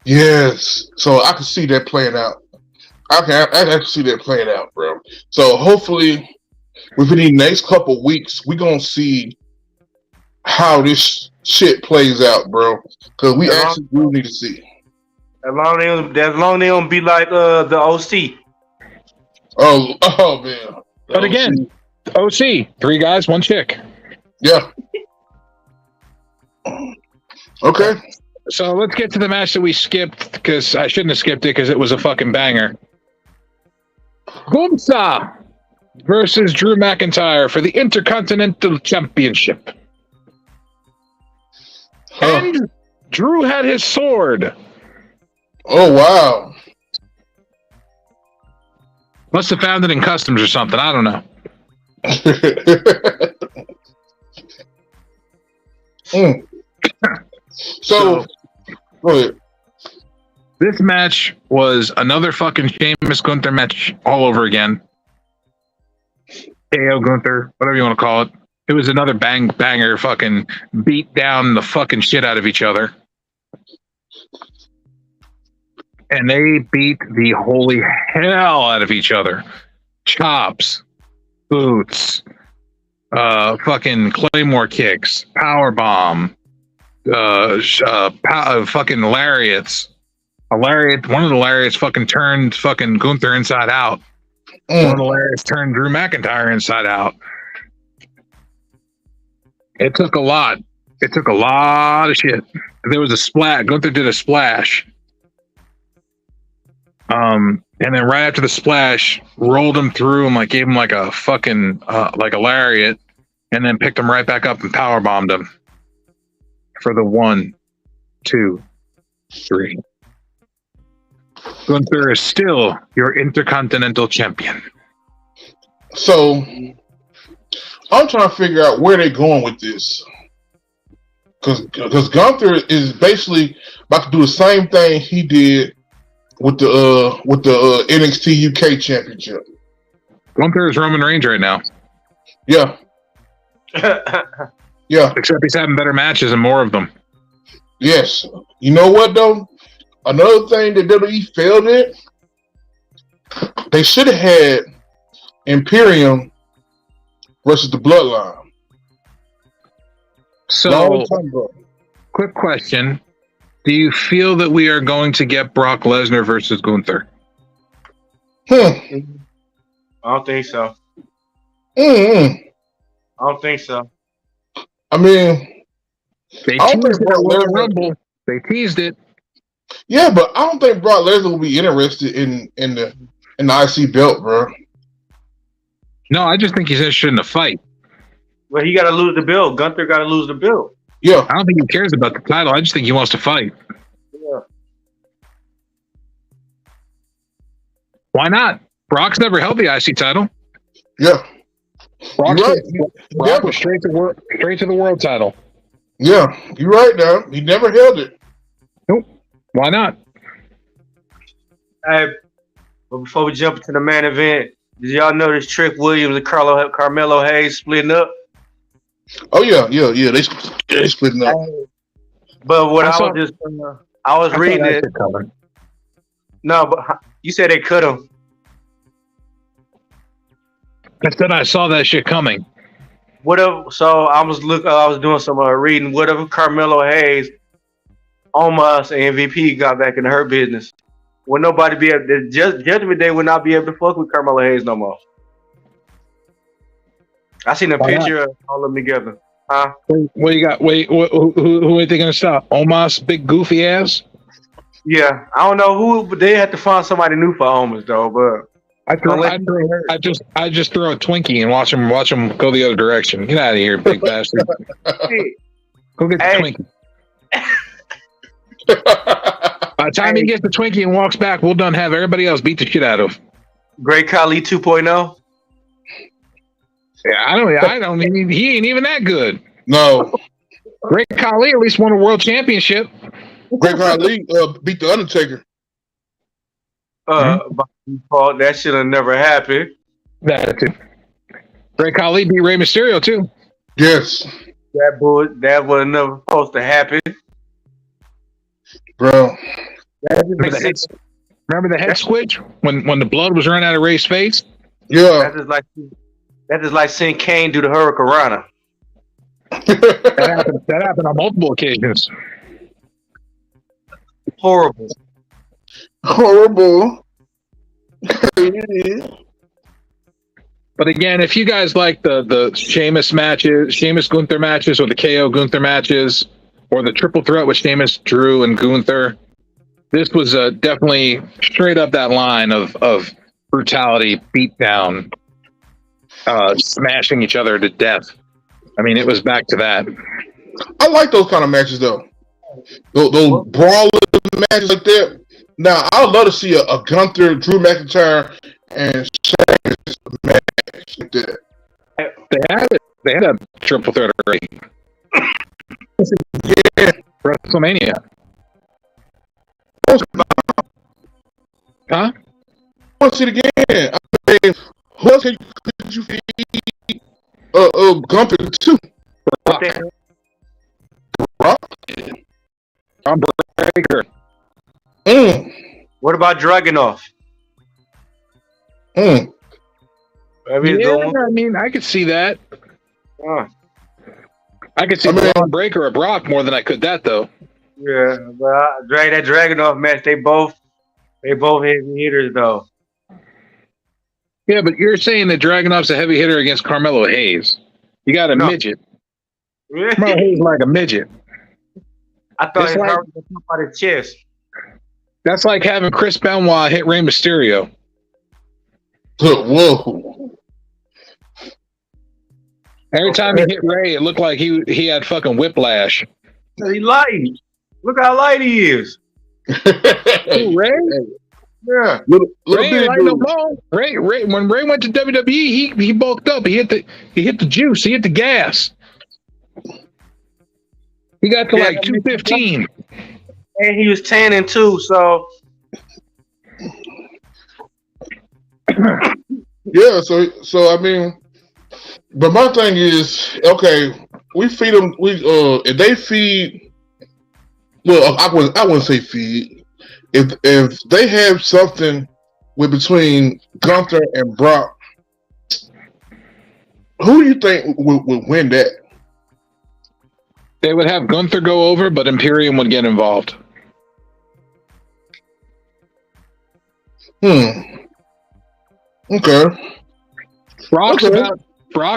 yes. So I can see that playing out. I can see that playing out, bro. So hopefully, within the next couple weeks, we're gonna see how this shit plays out, bro. Because we actually do need to see. As long they don't be like the OC. Oh man. But again, OC. 3 guys, 1 chick. Yeah. Okay. So let's get to the match that we skipped, because I shouldn't have skipped it because it was a fucking banger. Gunther versus Drew McIntyre for the Intercontinental Championship. And Drew had his sword. Oh wow. Must have found it in customs or something. I don't know. So, go ahead. This match was another fucking Sheamus Gunther match all over again. KO Gunther, whatever you want to call it. It was another banger fucking beat down the fucking shit out of each other. And they beat the holy hell out of each other. Chops, boots, fucking claymore kicks, power bomb, fucking lariats. One of the lariats fucking turned fucking Gunther inside out. One of the lariats turned Drew McIntyre inside out. It took a lot. It took a lot of shit. There was a splash. Gunther did a splash. And then right after the splash, rolled him through and like gave him like a fucking like a lariat, and then picked him right back up and power bombed him for the 1, 2, 3. Gunther is still your Intercontinental Champion. So I'm trying to figure out where they're going with this, because Gunther is basically about to do the same thing he did with the NXT UK Championship. Gunther is Roman Reigns right now. Yeah. Yeah. Except he's having better matches and more of them. Yes. You know what though? Another thing that WWE failed at, they should have had Imperium versus the Bloodline. So, quick question. Do you feel that we are going to get Brock Lesnar versus Gunther? I don't think so. Mm-hmm. I don't think so. I mean, They I don't teased think it at Brock Royal Lesnar. Rumble. They teased it. Yeah, but I don't think Brock Lesnar will be interested in the IC belt, bro. No, I just think he's interested in a fight. Well, he got to lose the belt. Gunther got to lose the belt. Yeah, I don't think he cares about the title. I just think he wants to fight. Yeah. Why not? Brock's never held the IC title. yeah, Brock, You're right. Brock was straight to the world title. yeah. You're right. Now he never held it. Nope. Why not? Hey, but before we jump into the main event, did y'all notice Trick Williams and Carmelo Hayes splitting up? Oh yeah. They splitting up. But what I I was reading it. No, but you said they cut him. I said I saw that shit coming. So I was doing some reading. What if Carmelo Hayes, Omos, and MVP got back into her business? Would nobody be able to, Judgment Day would not be able to fuck with Carmelo Hayes no more. I seen a Why picture of all of them together. Huh? What you got? Wait, who are they going to stop? Omos, big goofy ass? Yeah, I don't know who, but they had to find somebody new for Omos though. But I just throw a Twinkie and watch him go the other direction. Get out of here, big bastard. Go get the Twinkie. By the time he gets the Twinkie and walks back, we'll done have everybody else beat the shit out of. Great Khali 2.0. Yeah, I don't mean he ain't even that good. No, Great Khali at least won a world championship. Great Khali beat the Undertaker. By default, that should have never happened. That too. Great Khali beat Rey Mysterio too. Yes, That was never supposed to happen. bro. Remember the head switch when the blood was running out of Rey's face? Yeah. That is like seeing Kane do the Hurricane Rana. That happened on multiple occasions. Horrible. But again, if you guys like the Sheamus matches, Sheamus Gunther matches, or the KO Gunther matches, or the triple threat with Sheamus, Drew, and Gunther, this was definitely straight up that line of brutality, beatdown, smashing each other to death. I mean, it was back to that. I like those kind of matches though. Those brawling matches like that. Now I would love to see a Gunther, Drew McIntyre, and Sheamus match like that. They had a triple threat already. Yeah. WrestleMania. Huh? I want to see it again. I mean, who else could you feed Gunther too? Brock? Tom Breaker. What about Dragunov? Yeah, I mean, I could see that. I could see Braun Breaker or Brock more than I could that though. Yeah, but that Dragunov match, they both heavy hitters though. Yeah, but you're saying that Dragunov's a heavy hitter against Carmelo Hayes. You got a midget. Carmelo Hayes like a midget. I thought he was on his chest. That's like having Chris Benoit hit Rey Mysterio. Whoa. Every time he hit Ray, it looked like he had fucking whiplash. He light. Look how light he is. Ooh, Ray? Yeah. Ray ain't light no more. Ray, when Ray went to WWE, he bulked up. He hit the juice. He hit the gas. He got to like 215. And he was tanning too, so yeah, so I mean, but my thing is, okay, we feed them. If they feed, well, I wouldn't say feed. If they have something between Gunther and Brock, who do you think would win that? They would have Gunther go over, but Imperium would get involved. Okay. Brock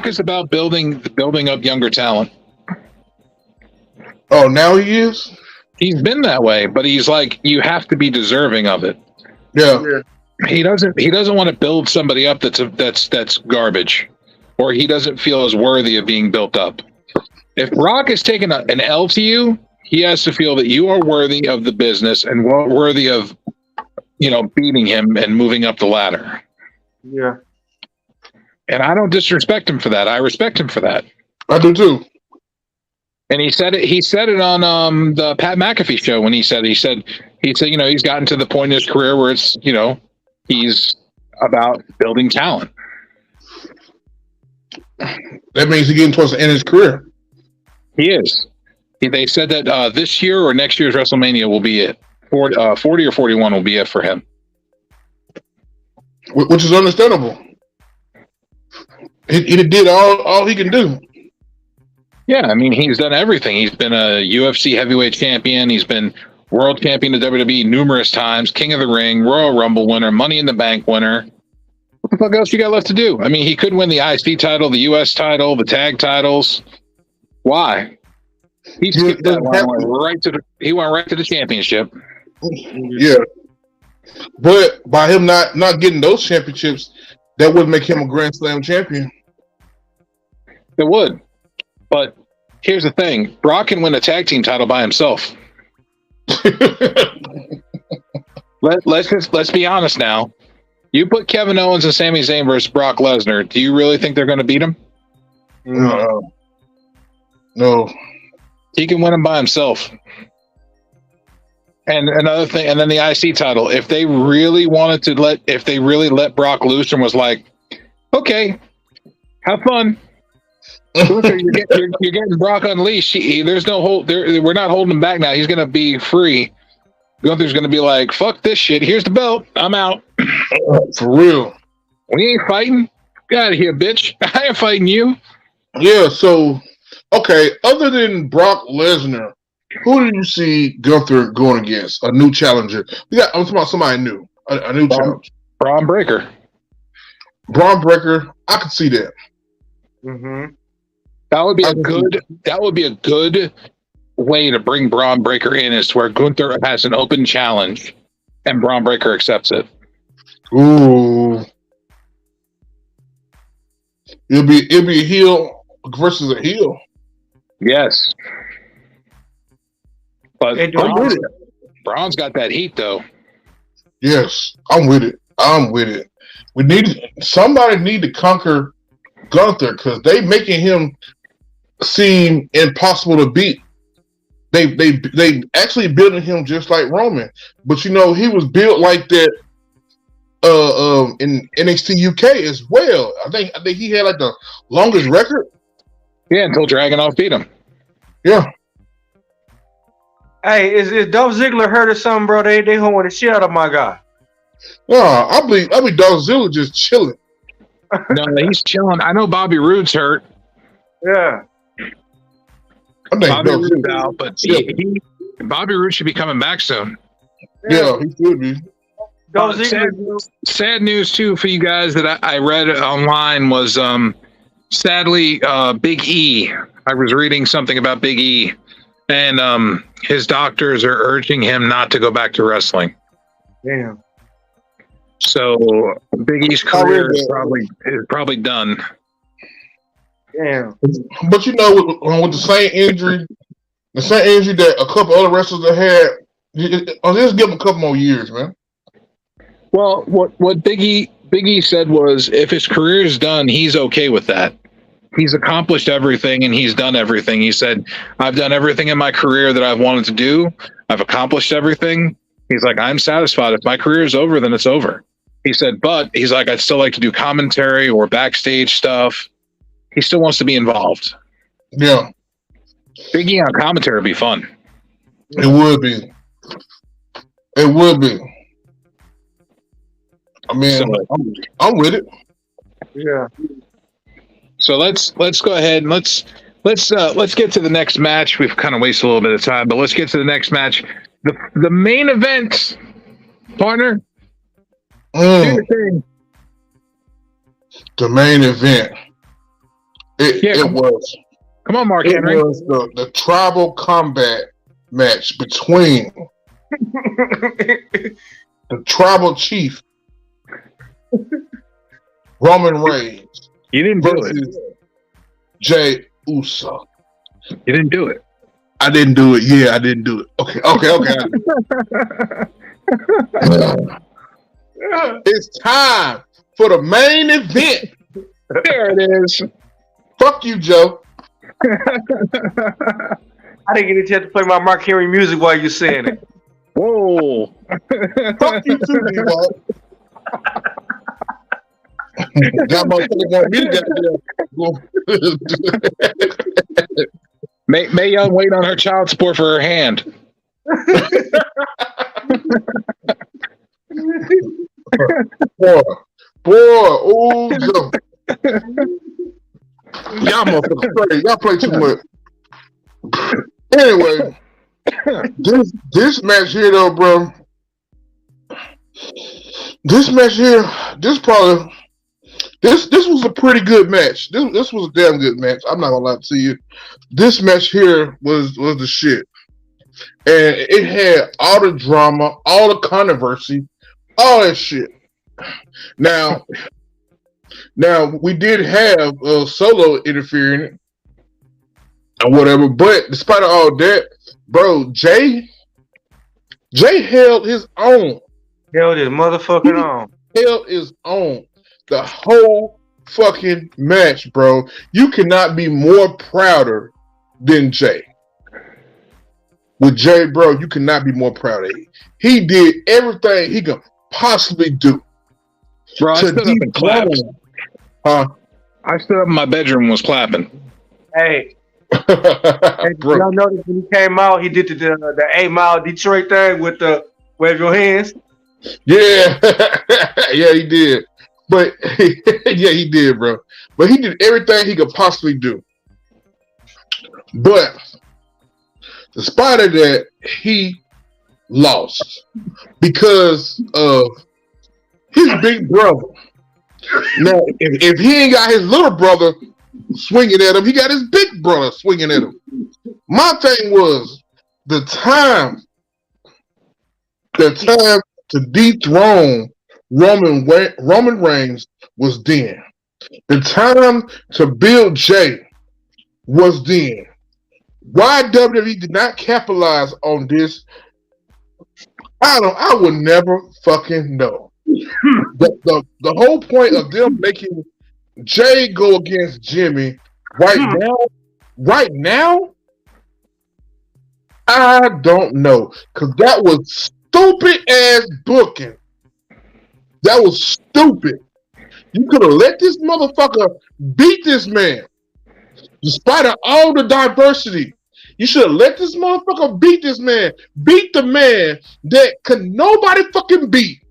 is about building up younger talent. Oh, now he is? He's been that way, but he's like, you have to be deserving of it. Yeah. He doesn't want to build somebody up that's garbage, or he doesn't feel as worthy of being built up. If Brock is taking an L to you, he has to feel that you are worthy of the business and worthy of, beating him and moving up the ladder. Yeah. And I don't disrespect him for that. I respect him for that. I do too. And he said it on the Pat McAfee show when he said, he's gotten to the point in his career where it's, he's about building talent. That means he's getting towards the end of his career. He is. They said that this year or next year's WrestleMania will be it. 40 or 41 will be it for him. Which is understandable. He did all he can do. Yeah, I mean, he's done everything. He's been a UFC heavyweight champion. He's been world champion of WWE numerous times, King of the Ring, Royal Rumble winner, Money in the Bank winner. What the fuck else you got left to do? I mean, he could win the IC title, the US title, the tag titles. Why? He went right to the championship. Yeah. But by him not getting those championships, that would make him a Grand Slam champion. It would. But here's the thing. Brock can win a tag team title by himself. Let's be honest now. You put Kevin Owens and Sami Zayn versus Brock Lesnar. Do you really think they're going to beat him? No. He can win him by himself. And another thing, and then the IC title. If they really let Brock loose and was like, okay, have fun. You're getting Brock unleashed. There's no hold. We're not holding him back now. He's going to be free. Gunther's going to be like, fuck this shit. Here's the belt. I'm out. For real. We ain't fighting. Get out of here, bitch. I ain't fighting you. Yeah, so, okay, other than Brock Lesnar, who do you see Gunther going against? A new challenger. I'm talking about somebody new. A new challenger. Braun Breaker. Braun Breaker, I could see that. Mm-hmm. That would be a good way to bring Braun Breaker in, is where Gunther has an open challenge and Braun Breaker accepts it. Ooh. It'll be a heel versus a heel. Yes. But Braun's got that heat though. Yes, I'm with it. Somebody need to conquer Gunther because they making him seem impossible to beat. They actually building him just like Roman, but he was built like that in NXT UK as well. I think he had like the longest record. Yeah, until Dragunov beat him. Yeah. Hey, is Dolph Ziggler hurt or something, bro? They holding the shit out of my guy. I believe Dolph Ziggler just chilling. No, he's chilling. I know Bobby Roode's hurt. Yeah. Bobby Roode's out, but Bobby Roode should be coming back soon. Yeah, he should be. Sad news too for you guys that I read online was sadly Big E. I was reading something about Big E, and his doctors are urging him not to go back to wrestling. Damn. So Big E's career is probably done. Damn. But with the same injury that a couple other wrestlers have had, just give him a couple more years, man. Well, what Big E said was, if his career is done, he's okay with that. He's accomplished everything and he's done everything. He said, I've done everything in my career that I've wanted to do. I've accomplished everything. He's like, I'm satisfied. If my career is over, then it's over. He said, but he's like, I'd still like to do commentary or backstage stuff. He still wants to be involved. Yeah. Big E on commentary would be fun. It would be. I mean, I'm with it. Yeah. So let's go ahead and let's get to the next match. We've kind of wasted a little bit of time, but let's get to the next match. The main event, partner. Do your thing. The main event. It was. Come on, Mark It Henry. was the tribal combat match between the tribal chief Roman Reigns You didn't do versus it. Jey Uso. You didn't do it. I didn't do it. Yeah, I didn't do it. Okay. It's time for the main event. There it is. Fuck you, Joe. I didn't get a chance to play my Mark Henry music while you're saying it. Whoa. Fuck you too, D-Walt. That motherfucker want me to May Young wait on her child support for her hand. Boy, ooh, Joe. Y'all motherfuckers crazy. Y'all play too much. Anyway, this match here though, bro. This match here, this was a pretty good match. This was a damn good match. I'm not gonna lie to you. This match here was the shit. And it had all the drama, all the controversy, all that shit. Now we did have Solo interfering or whatever, but despite all that, bro, Jay held his own. Held his motherfucking on. Held his own the whole fucking match, bro. You cannot be more prouder than Jay. With Jay, bro, you cannot be more proud of him. He did everything he could possibly do. Bro, I stood up and clapped. Huh? I stood up in my bedroom and was clapping. Hey, y'all noticed when he came out, he did the 8 Mile Detroit thing with the wave your hands. Yeah, yeah, he did. But yeah, he did, bro. But he did everything he could possibly do. But despite of that, he lost because of his big brother. Now, if he ain't got his little brother swinging at him, he got his big brother swinging at him. My thing was the time to dethrone Roman Reigns was then. The time to build Jay was then. Why WWE did not capitalize on this, I would never fucking know. The whole point of them making Jay go against Jimmy right now, I don't know. Because that was stupid ass booking. That was stupid. You could have let this motherfucker beat this man. Despite of all the diversity, you should have let this motherfucker beat this man. Beat the man that could nobody fucking beat.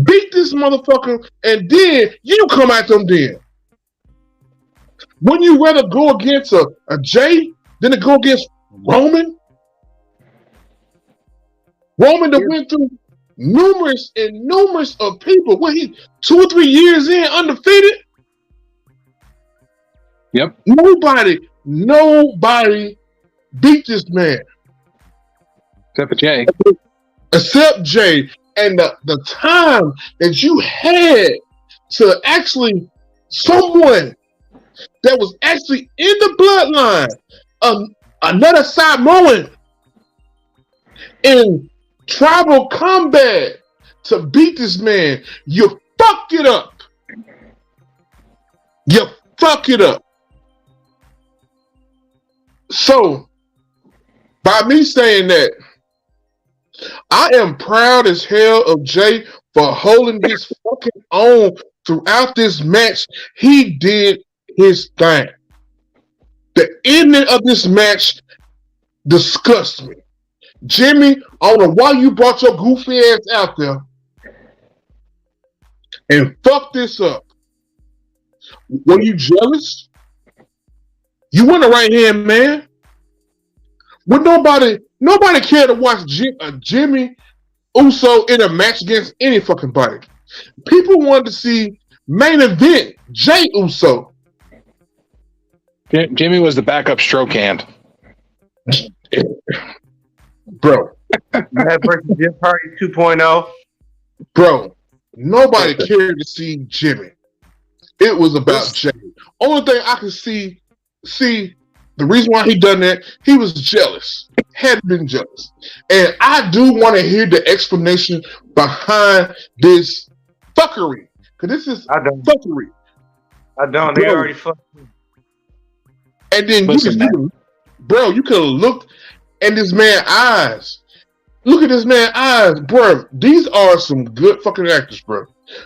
Beat this motherfucker, and then you come at them then. Wouldn't you rather go against a Jay than to go against Roman? Roman that went through numerous of people. What, he 2 or 3 years in undefeated? Yep. Nobody beat this man. Except for Jay. Except Jay. And the time that you had to actually, someone that was actually in the bloodline, another Samoan in tribal combat to beat this man, you fucked it up. You fuck it up. So, by me saying that, I am proud as hell of Jay for holding his fucking own throughout this match. He did his thing. The ending of this match disgusts me. Jimmy, I don't know why you brought your goofy ass out there and fucked this up. Were you jealous? You weren't a right hand man. Would nobody care to watch Jimmy Uso in a match against any fucking body. People wanted to see main event Jay Uso. Jimmy was the backup stroke hand. Bro. Matt versus Jeff Hardy 2.0. Bro, nobody cared to see Jimmy. It was about Jay. Only thing I could see the reason why he done that, he was jealous. Had been jealous. And I do want to hear the explanation behind this fuckery. Because this is fuckery. I don't. They already fucked me. And then you could have looked in this man's eyes. Look at this man's eyes, bro. These are some good fucking actors, bro.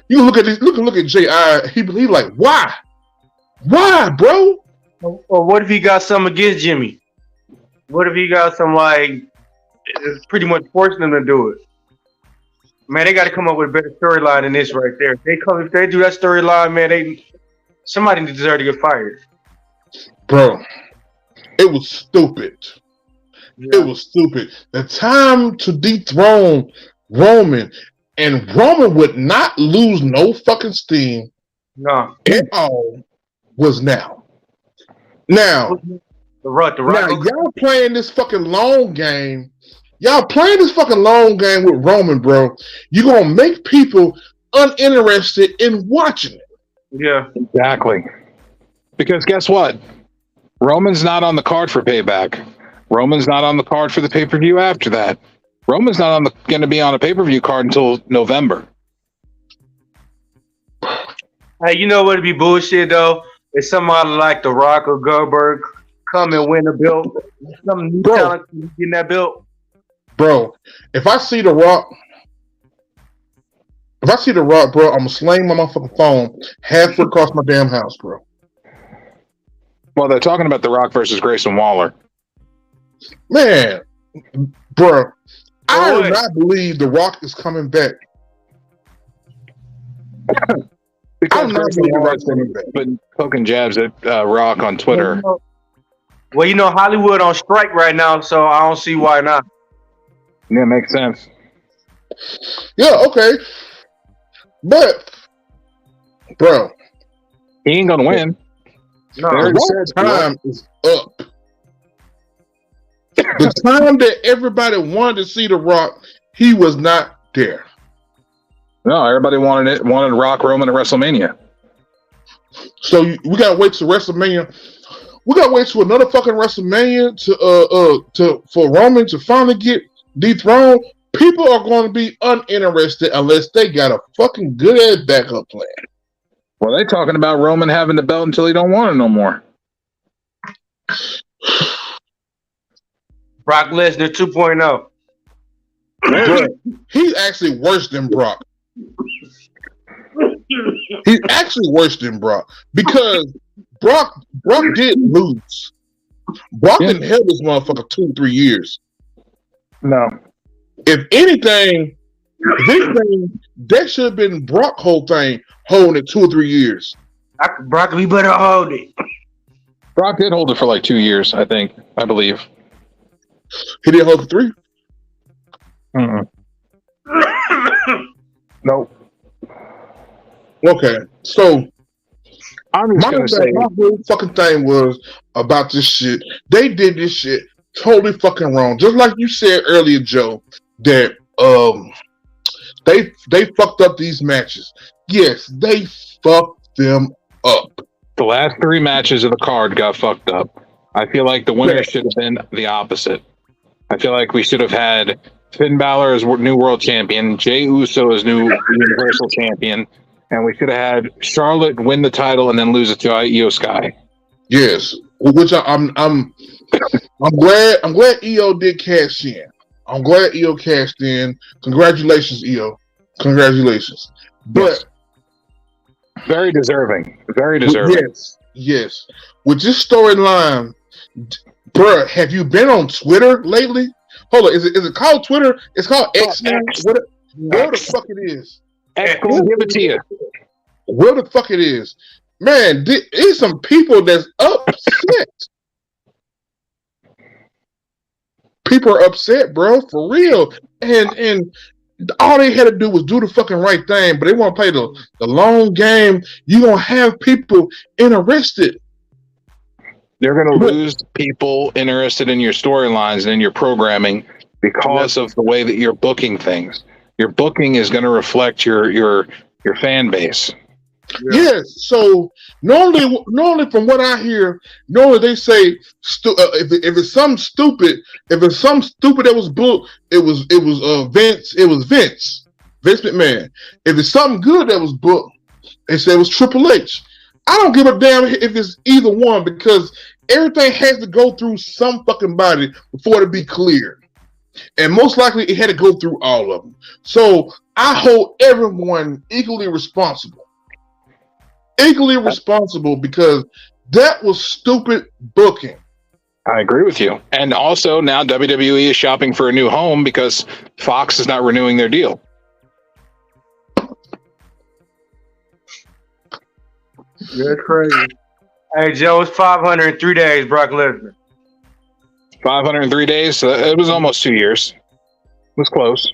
You can look at this. Look at J.I. He like, why? Why, bro? Or what if he got something against Jimmy? What if he got some it's pretty much forcing him to do it? Man, they got to come up with a better storyline than this right there. If they do that storyline, man, somebody deserves to get fired. Bro, it was stupid. Yeah. It was stupid. The time to dethrone Roman, and Roman would not lose no fucking steam. No. At all was now. Now, y'all playing this fucking long game. Y'all playing this fucking long game with Roman, bro. You're going to make people uninterested in watching it. Yeah. Exactly. Because guess what? Roman's not on the card for Payback. Roman's not on the card for the pay-per-view after that. Roman's not going to be on a pay-per-view card until November. Hey, you know what'd be bullshit, though? If somebody like The Rock or Goldberg come and win a belt, some new talent in that belt. Bro, if I see The Rock, bro, I'm going to sling my motherfucking phone halfway across my damn house, bro. Well, they're talking about The Rock versus Grayson Waller. Man, bro, I do not believe The Rock is coming back. Because The Rock's been poking jabs at Rock on Twitter. Well, you know, Hollywood on strike right now, so I don't see why not. Yeah, makes sense. Yeah, okay. But, bro, he ain't going to win. No, the time is up. The time that everybody wanted to see The Rock, he was not there. No, everybody wanted Rock Roman at WrestleMania. So we gotta wait till WrestleMania. We gotta wait till another fucking WrestleMania for Roman to finally get dethroned. People are going to be uninterested unless they got a fucking good ass backup plan. Well, they're talking about Roman having the belt until he don't want it no more. Brock Lesnar 2.0. He's actually worse than Brock. He's actually worse than Brock because Brock did lose. Brock didn't held this motherfucker 2-3 years. No. If anything, that should have been Brock's whole thing, holding it 2 or 3 years. Brock, we better hold it. Brock did hold it for like 2 years, I believe. He didn't hold it 3? Nope. Okay, so I'm just gonna say my whole fucking thing was about this shit. They did this shit totally fucking wrong. Just like you said earlier, Joe, that they fucked up these matches. Yes, they fucked them up. The last 3 matches of the card got fucked up. I feel like the winner should have been the opposite. I feel like we should have had Finn Balor as new world champion, Jey Uso as new universal champion, and we should have had Charlotte win the title and then lose it to Io Sky. Yes, which I'm glad Io did cash in. I'm glad Io cashed in. Congratulations, Io. Congratulations. But very deserving. Very deserving. Yes. With this storyline, bruh, have you been on Twitter lately? Hold on, is it called Twitter? It's called X now. Where the fuck it is? X, we'll give it to you. Where the fuck it is? Man, there's some people that's upset. People are upset, bro, for real. And all they had to do was do the fucking right thing, but they want to play the long game. You're going to have people interested. You're going to lose people interested in your storylines and in your programming because of the way that you're booking things. Your booking is going to reflect your fan base. Yes. So normally from what I hear, normally they say if it's something stupid, that was booked, it was Vince McMahon. If it's something good that was booked, they say it was Triple H. I don't give a damn if it's either one because everything has to go through some fucking body before it be cleared. And most likely it had to go through all of them. So I hold everyone equally responsible because that was stupid booking. I agree with you. And also now WWE is shopping for a new home because Fox is not renewing their deal. That's crazy. Hey, Joe, it's 503 days, Brock Lesnar. 503 days? So it was almost 2 years. It was close.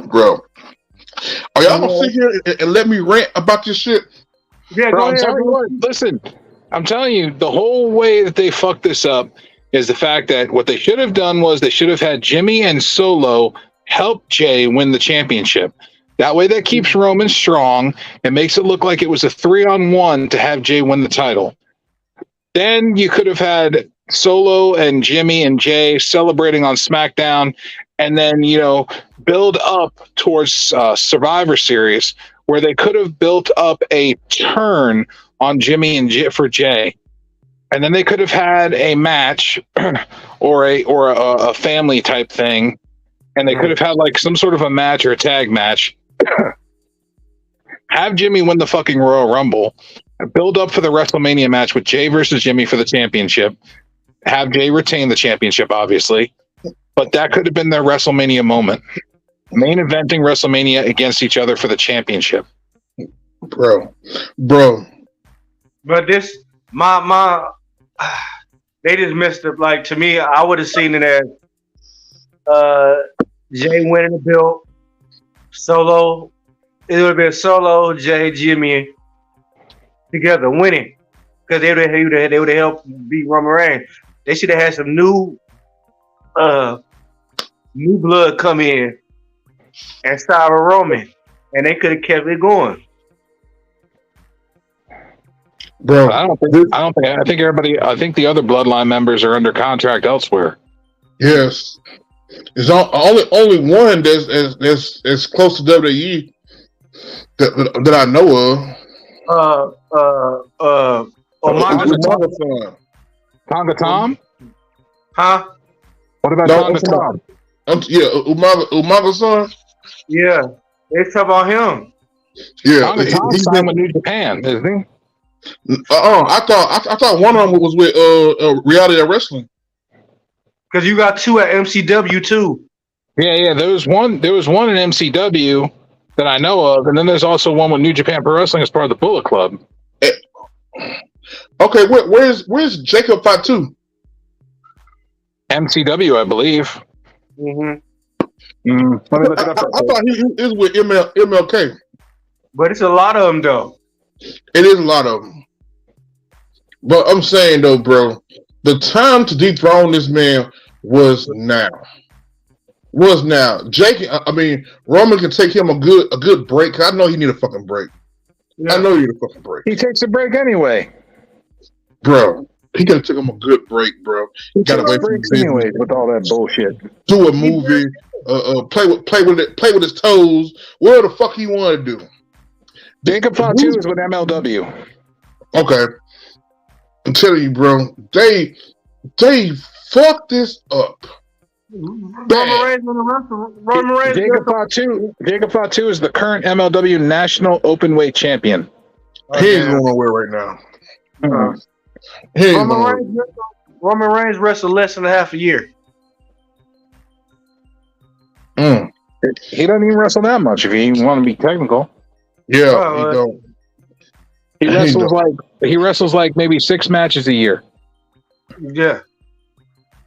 Bro. Are y'all gonna sit here and let me rant about this shit? Yeah, Bro, go I'm ahead, telling you what, listen, I'm telling you, the whole way that they fucked this up is the fact that what they should have done was they should have had Jimmy and Solo help Jay win the championship. That way that keeps Roman strong and makes it look like it was a 3-on-1 to have Jay win the title. Then you could have had Solo and Jimmy and Jay celebrating on SmackDown and then, build up towards Survivor Series where they could have built up a turn on Jimmy and for Jay. And then they could have had a match or a family type thing. And they could have had like some sort of a match or a tag match. Have Jimmy win the fucking Royal Rumble. Build up for the WrestleMania match with Jay versus Jimmy for the championship. Have Jay retain the championship, obviously. But that could have been their WrestleMania moment. Main eventing WrestleMania against each other for the championship. Bro. But this, they just messed up. Like, to me, I would have seen it as Jay winning the belt, Solo. It would have been Solo, Jay, Jimmy together winning because they would have helped beat Roman Reigns. They should have had some new blood come in and start with Roman, and they could have kept it going. Bro, I think the other bloodline members are under contract elsewhere. Yes. There's only one that's close to WWE that I know of. Tonga Tom? Huh? What about Tonga Tom? Umaga son? Yeah. They talk about him. Yeah. Tonga Tom signed with New Japan, isn't he? I thought one of them was with Reality Wrestling. Because you got two at MCW too. Yeah. There was one in MCW that I know of, and then there's also one with New Japan Pro Wrestling as part of the Bullet Club. Okay, where's Jacob Fatu? MCW, I believe. Mm-hmm. Let me look it up. I thought he was with MLK. But it's a lot of them though. It is a lot of them. But I'm saying though, bro, the time to dethrone this man was now. Roman can take him a good break. I know he need a fucking break. Yeah. I know he need a fucking break. He takes a break anyway. Bro, he could have took him a good break, bro. He got away from anyways with all that bullshit. Do a movie, play with his toes, whatever the fuck he want to do. Jacob Fatu is with MLW. Okay. I'm telling you, bro, they fucked this up. Roman Reigns. Jacob Fatu is the current MLW National Openweight Champion. He ain't going nowhere right now. Roman Reigns wrestled less than half a year. He doesn't even wrestle that much if you want to be technical. Yeah, he don't. He wrestles like maybe 6 matches a year. Yeah.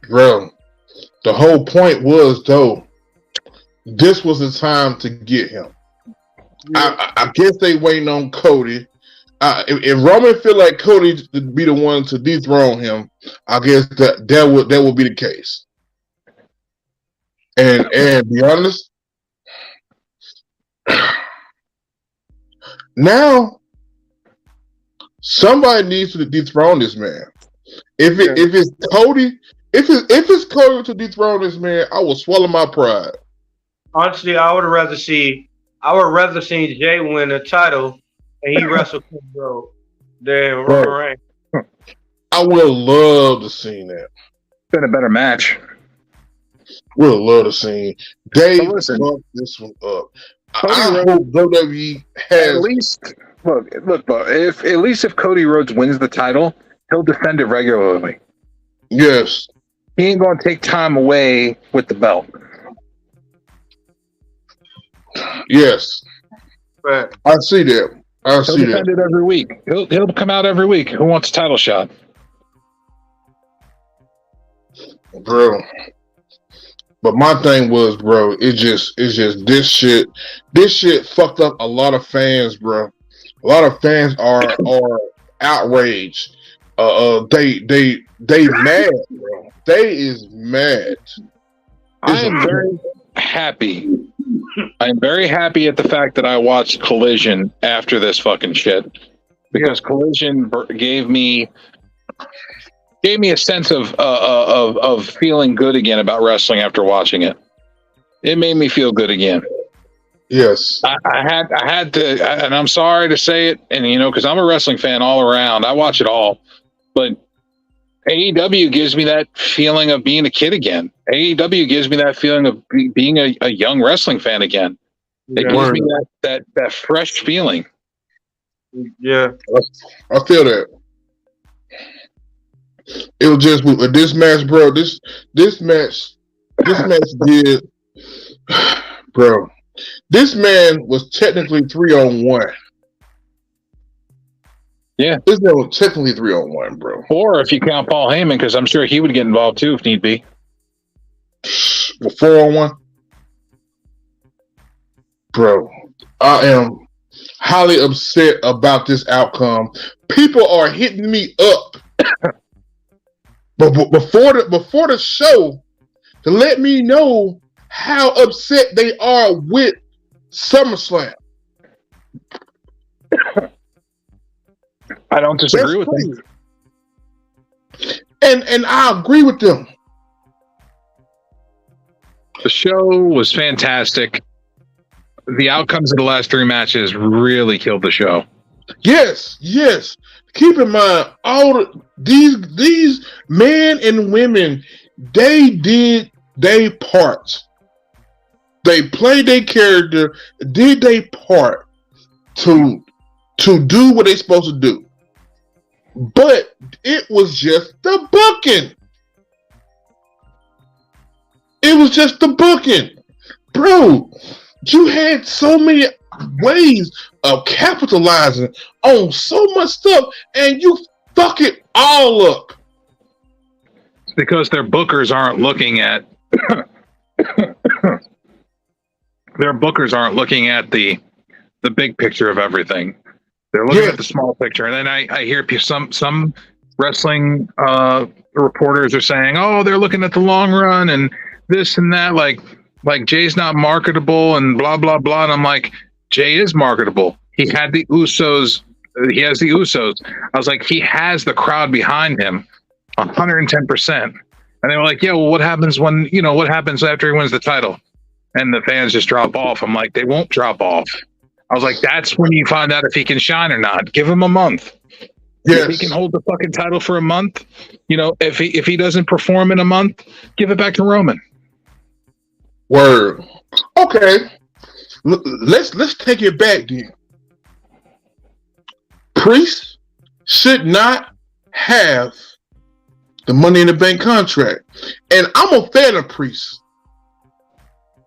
Bro, the whole point was though, this was the time to get him. I guess they waiting on Cody. If Roman feel like Cody to be the one to dethrone him, I guess that would be the case. And be honest, now somebody needs to dethrone this man. If it's Cody, if it's Cody to dethrone this man, I will swallow my pride. Honestly, I would rather see Jay win the title and he wrestle Cody Rhodes than Roman Reigns. I would love to see that. Been a better match. Would love to see Dave fuck this one up. I hope WWE has at least look. If Cody Rhodes wins the title, he'll defend it regularly. Yes, he ain't gonna take time away with the belt. Yes, right. I see that. He'll defend it every week. He'll come out every week. Who wants a title shot, bro? But my thing was, bro, it's just this shit. This shit fucked up a lot of fans, bro. A lot of fans are outraged. They mad, bro. They is mad. I am very happy. I'm very happy at the fact that I watched Collision after this fucking shit, because Collision gave me a sense of feeling good again about wrestling after watching it. It made me feel good again. Yes, I had to, and I'm sorry to say it, and because I'm a wrestling fan all around, I watch it all, but AEW gives me that feeling of being a kid again. AEW gives me that feeling of being a young wrestling fan again. It gives me that fresh feeling. Yeah, I feel that. It was just with this match, bro. This match did, bro. This man was technically 3-on-1. Yeah, this man was technically 3-on-1, bro. Or if you count Paul Heyman, because I'm sure he would get involved too if need be. 4-on-1, bro. I am highly upset about this outcome. People are hitting me up, but before the show to let me know how upset they are with SummerSlam. I don't disagree with them. And I agree with them. The show was fantastic. The outcomes of the last 3 matches really killed the show. Yes. Keep in mind, these men and women, they did their parts. They played their character, did their part to do what they're supposed to do. But it was just the booking. It was just the booking. Bro, you had so many ways of capitalizing on so much stuff, and you fuck it all up. It's because their bookers aren't looking at the big picture of everything. They're looking at the small picture. And then I hear some wrestling reporters are saying, oh, they're looking at the long run and this and that, like Jay's not marketable and blah, blah, blah. And I'm like, Jay is marketable. He had the Usos. He has the Usos. I was like, he has the crowd behind him 110%. And they were like, yeah, well, what happens after he wins the title? And the fans just drop off. I'm like, they won't drop off. I was like, that's when you find out if he can shine or not. Give him a month. Yes. If he can hold the fucking title for a month, if he doesn't perform in a month, give it back to Roman. Word. Okay. Let's take it back then. Priest should not have the Money in the Bank contract. And I'm a fan of Priest.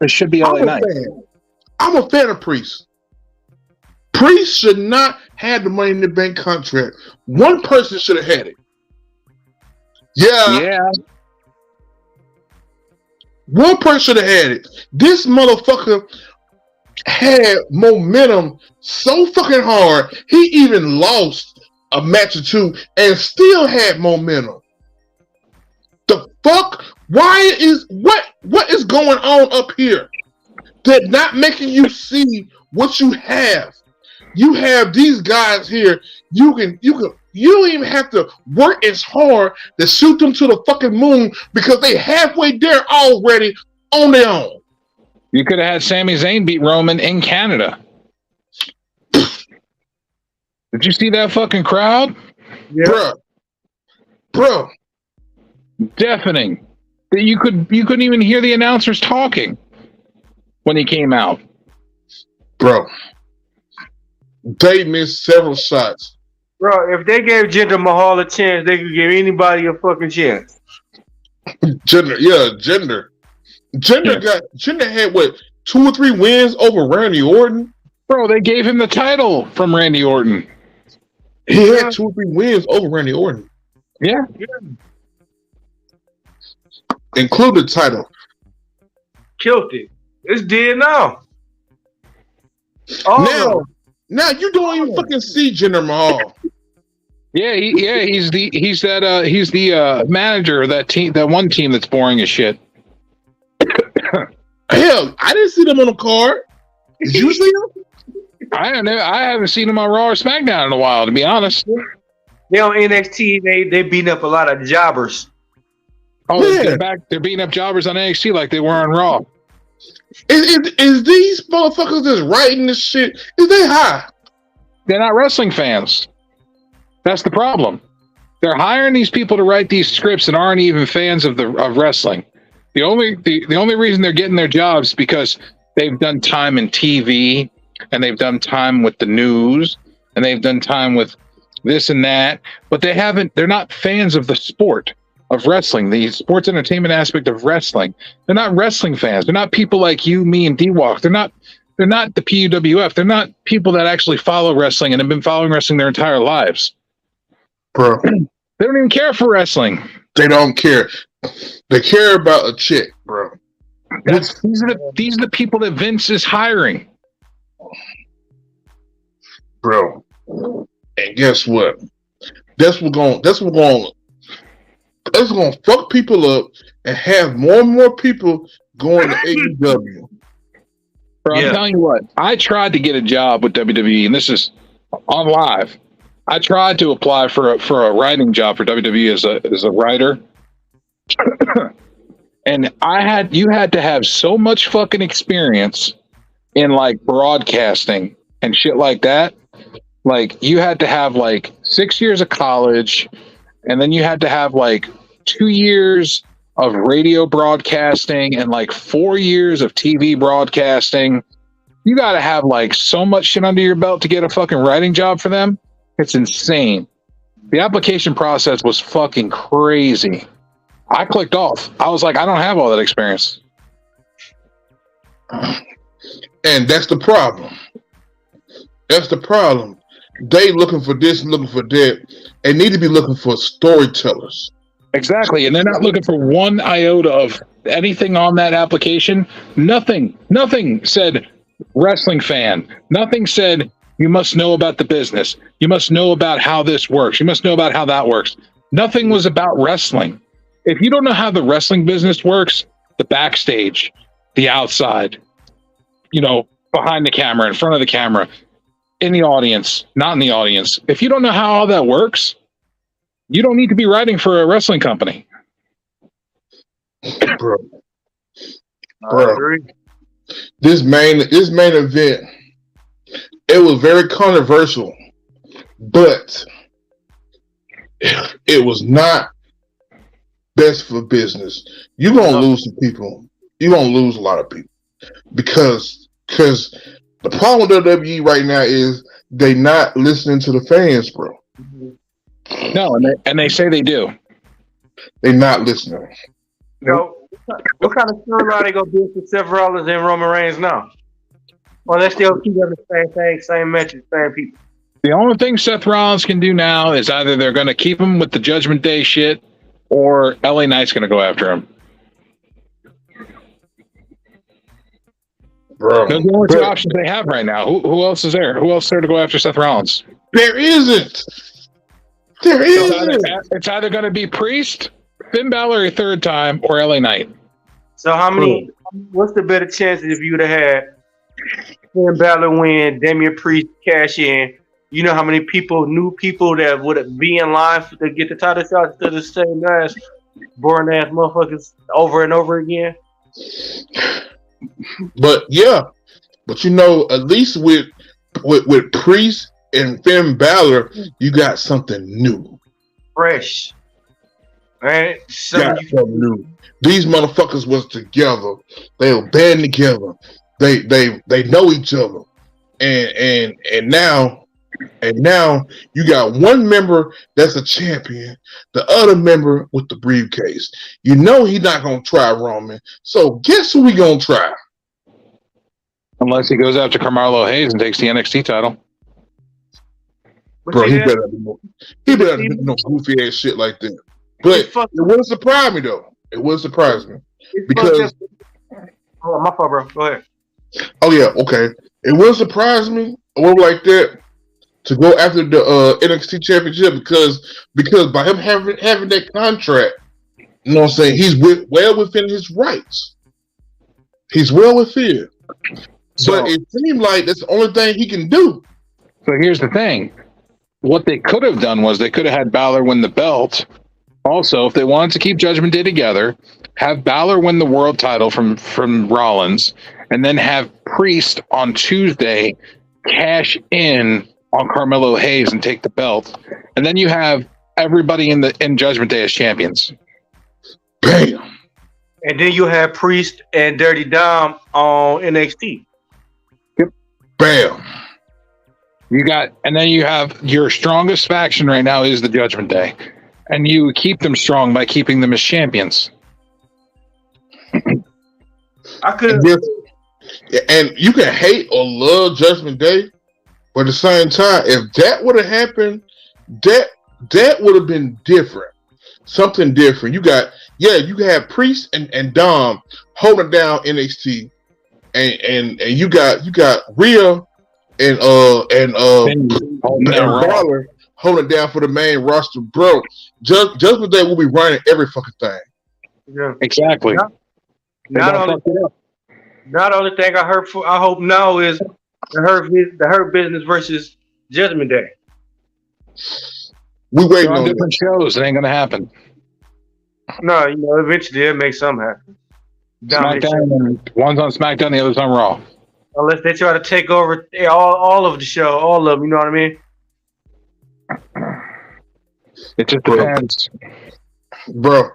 It should be LA Knight. I'm a fan of Priest. Priest should not have the Money in the Bank contract. One person should have had it. Yeah. One person should have had it. This motherfucker had momentum so fucking hard. He even lost a match or two and still had momentum. The fuck? Why is what is going on up here? They're not making you see what you have. You have these guys here. You don't even have to work as hard to shoot them to the fucking moon because they halfway there already on their own. You could have had Sami Zayn beat Roman in Canada. Did you see that fucking crowd? Yeah. Bruh. Deafening. You couldn't even hear the announcers talking when he came out. Bro. They missed several shots. Bro, if they gave Jinder Mahal a chance, they could give anybody a fucking chance. Jinder. Jinder had what, 2 or 3 wins over Randy Orton? Bro, they gave him the title from Randy Orton. He had 2 or 3 wins over Randy Orton. Yeah. Include the title. Killed it. It's dead now. Now you don't even fucking see Jinder Mahal. Yeah, he's the manager of that team, that one team that's boring as shit. Hell, I didn't see them on the card. Did you see them? I haven't seen him on Raw or SmackDown in a while, to be honest. They on NXT. They beating up a lot of jobbers. Oh, yeah. They're beating up jobbers on NXT like they were on Raw. Is these motherfuckers that's writing this shit? Is they high? They're not wrestling fans. That's the problem. They're hiring these people to write these scripts and aren't even fans of wrestling. The only reason they're getting their jobs is because they've done time in TV and they've done time with the news and they've done time with this and that, but they're not fans of the sport of wrestling, the sports entertainment aspect of wrestling. They're not wrestling fans. They're not people like you, me, and D-Walk. They're not the P.U.W.F. They're not people that actually follow wrestling and have been following wrestling their entire lives. Bro. They don't even care for wrestling. They don't care. They care about a chick, bro. These are the people that Vince is hiring. Bro. And guess what? That's what's going to fuck people up and have more and more people going to AEW. Bro, I'm telling you what, I tried to get a job with WWE, and this is on live. I tried to apply for a writing job for WWE as a writer. And you had to have so much fucking experience in like broadcasting and shit like that. Like you had to have like 6 years of college, and then you had to have like 2 years of radio broadcasting and like 4 years of TV broadcasting. You got to have like so much shit under your belt to get a fucking writing job for them. It's insane. The application process was fucking crazy. I clicked off. I was like, I don't have all that experience. And that's the problem. That's the problem. They looking for this and looking for that. They need to be looking for storytellers. Exactly. And they're not looking for one iota of anything on that application. Nothing said wrestling fan. Nothing said you must know about the business. You must know about how this works. You must know about how that works. Nothing was about wrestling. If you don't know how the wrestling business works, the backstage, the outside, behind the camera, in front of the camera, in the audience, not in the audience. If you don't know how all that works, you don't need to be writing for a wrestling company. Bro. This main event, it was very controversial, but it was not best for business. You're gonna lose some people. You're gonna lose a lot of people because the problem with WWE right now is they not listening to the fans, bro. No, and they say they do. They not listening. What kind of storyline they gonna build for Seth Rollins and Roman Reigns now? Well, they still keep doing the same thing, same matches, same people. The only thing Seth Rollins can do now is either they're going to keep him with the Judgment Day shit, or LA Knight's going to go after him. bro. Those are the only two options they have right now. Who else is there? Who else is there to go after Seth Rollins? There isn't. There isn't. It's either going to be Priest, Finn Balor a third time, or LA Knight. So how many? What's the better chances if you'd have had Finn Balor win, Damian Priest cash in? You know how many new people that would be in line to get the title shot instead of the same ass, boring ass motherfuckers over and over again? But yeah, but you know, at least with Priest and Finn Balor, you got something new, fresh, right? Something new. These motherfuckers was together. They were band together. They know each other, and now you got one member that's a champion, the other member with the briefcase. You know he's not gonna try Roman. So guess who we gonna try? Unless he goes after Carmelo Hayes and takes the NXT title. Bro, he better do no goofy ass shit like that. But it wouldn't surprise me though. It wouldn't surprise me. Because my fault, bro. Go ahead. Oh yeah, okay. It wouldn't surprise me a little like that to go after the NXT championship because by him having that contract, you know what I'm saying, he's well within his rights. He's well within. But it seemed like that's the only thing he can do. So here's the thing. What they could have done was they could have had Balor win the belt. Also, if they wanted to keep Judgment Day together, have Balor win the world title from Rollins, and then have Priest on Tuesday cash in on Carmelo Hayes and take the belt. And then you have everybody in Judgment Day as champions. Bam. And then you have Priest and Dirty Dom on NXT. Yep. Bam. And then you have your strongest faction right now is the Judgment Day. And you keep them strong by keeping them as champions. I could. And you can hate or love Judgment Day, but at the same time, if that would have happened, that would have been different. Something different. You have Priest and Dom holding down NXT, and you got Rhea and Balor holding down for the main roster, bro. Judgment Day will be running every fucking thing. Yeah, exactly. Not the only thing I hope now is the Hurt Business versus Judgment Day. We waiting on different shows. It ain't gonna happen. No, eventually it'll make something happen. SmackDown, one's on SmackDown, the other's on Raw. Unless they try to take over all of the show, all of them. You know what I mean? It just depends, bro.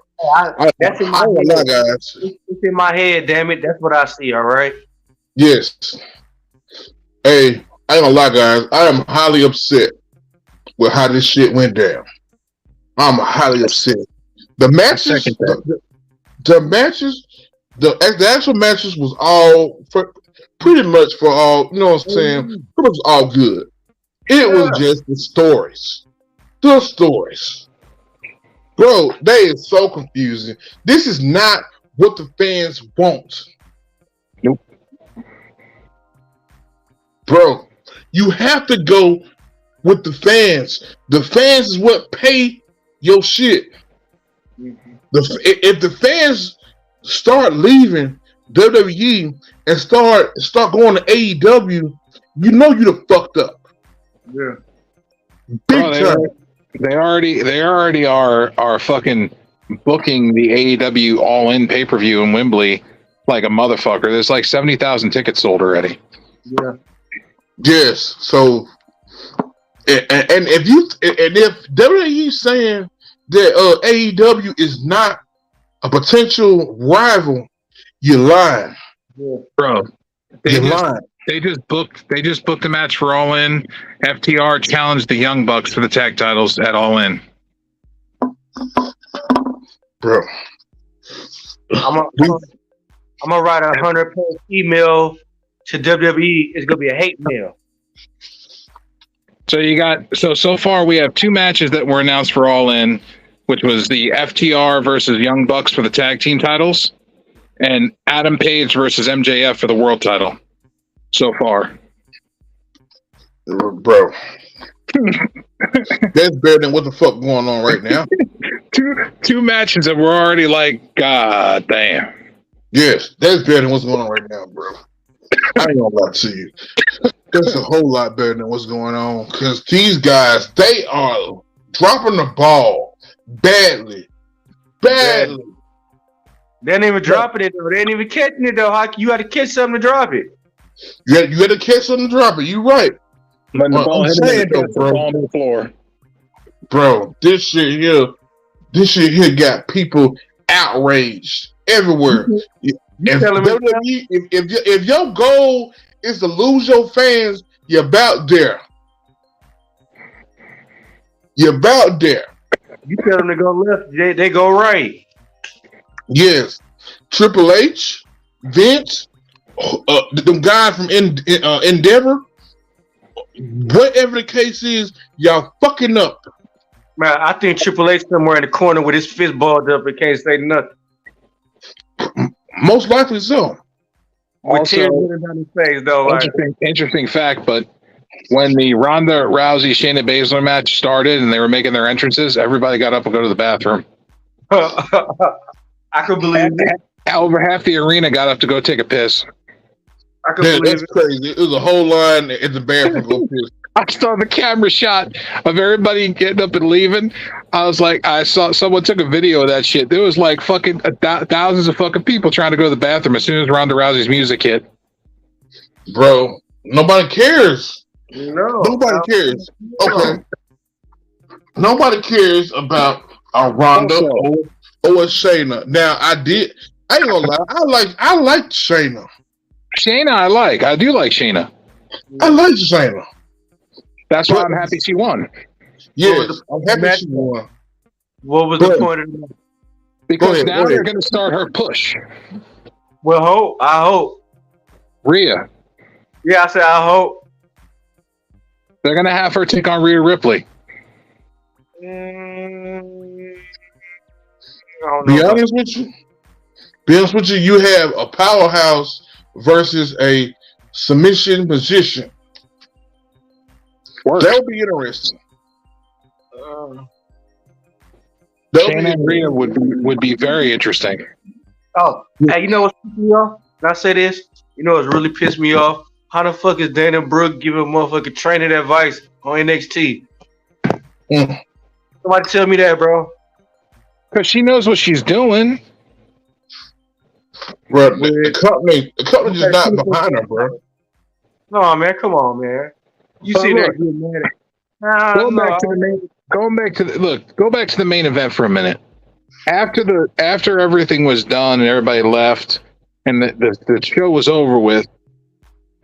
That's in my head, guys. It's in my head, damn it. That's what I see. All right. Yes. Hey, I ain't gonna lie, guys. I am highly upset with how this shit went down. I'm highly upset. The matches, the actual matches was all pretty much for all. You know what I'm saying? It was all good. It was just the stories. The stories. Bro, they is so confusing. This is not what the fans want. Nope. Bro, you have to go with the fans. The fans is what pay your shit. If the fans start leaving WWE and start going to AEW, you know you done fucked up. Yeah. Big time. They already are fucking booking the AEW All-In pay-per-view in Wembley like a motherfucker. There's like 70,000 tickets sold already. Yeah. Yes. So, and if WWE saying that AEW is not a potential rival, you're lying, bro. You're lying. They just booked a match for All In. FTR challenged the Young Bucks for the tag titles at All In. Bro, I'm gonna write a 100-page email to WWE. It's gonna be a hate mail. So you got so far we have two matches that were announced for All In, which was the FTR versus Young Bucks for the tag team titles, and Adam Page versus MJF for the world title. so far. Bro. That's better than what the fuck going on right now. Two matches that were already like, God damn. Yes, that's better than what's going on right now, bro. I ain't gonna lie to you. That's a whole lot better than what's going on because these guys, they are dropping the ball badly. They ain't even dropping it though. They ain't even catching it though. How you had to catch something to drop it? You had to catch something to drop it. You right. When the ball hit the ball on the floor. Bro, this shit here got people outraged everywhere. If your goal is to lose your fans, you're about there. You're about there. You tell them to go left, they go right. Yes. Triple H, Vince, them guys from Endeavor, whatever the case is, y'all fucking up. Man, I think Triple H somewhere in the corner with his fist balled up and can't say nothing. Most likely so. With tears running down his face, though. Interesting fact, but when the Ronda Rousey Shayna Baszler match started and they were making their entrances, everybody got up and go to the bathroom. I could believe it. Over half the arena got up to go take a piss. I could believe that's crazy. It was a whole line in the bathroom go piss. I saw the camera shot of everybody getting up and leaving. I was like, I saw someone took a video of that shit. There was like fucking thousands of fucking people trying to go to the bathroom as soon as Ronda Rousey's music hit. Bro, nobody cares. Nobody cares. Okay. Nobody cares about Ronda or Shayna. Now, I ain't gonna lie. I like Shayna. I do like Shayna. I like Shayna. That's why I'm happy she won. Yes, I'm happy she won. What was the point of that? Because now they're going to start her push. Well, I hope. Rhea. Yeah, I said I hope. They're going to have her take on Rhea Ripley. Be honest with you, you have a powerhouse versus a submission position. That'll be interesting. Shayna and Rhea would be very interesting. Oh, hey, you know what's pissed me off? Can I say this? You know what's really pissed me off? How the fuck is Dana Brooke giving motherfucking training advice on NXT? Somebody tell me that, bro. Because she knows what she's doing. Bro, the company just not behind her, bro. No, man, come on, man. You see that good man. Go back to the main event for a minute. After everything was done and everybody left and the show was over with,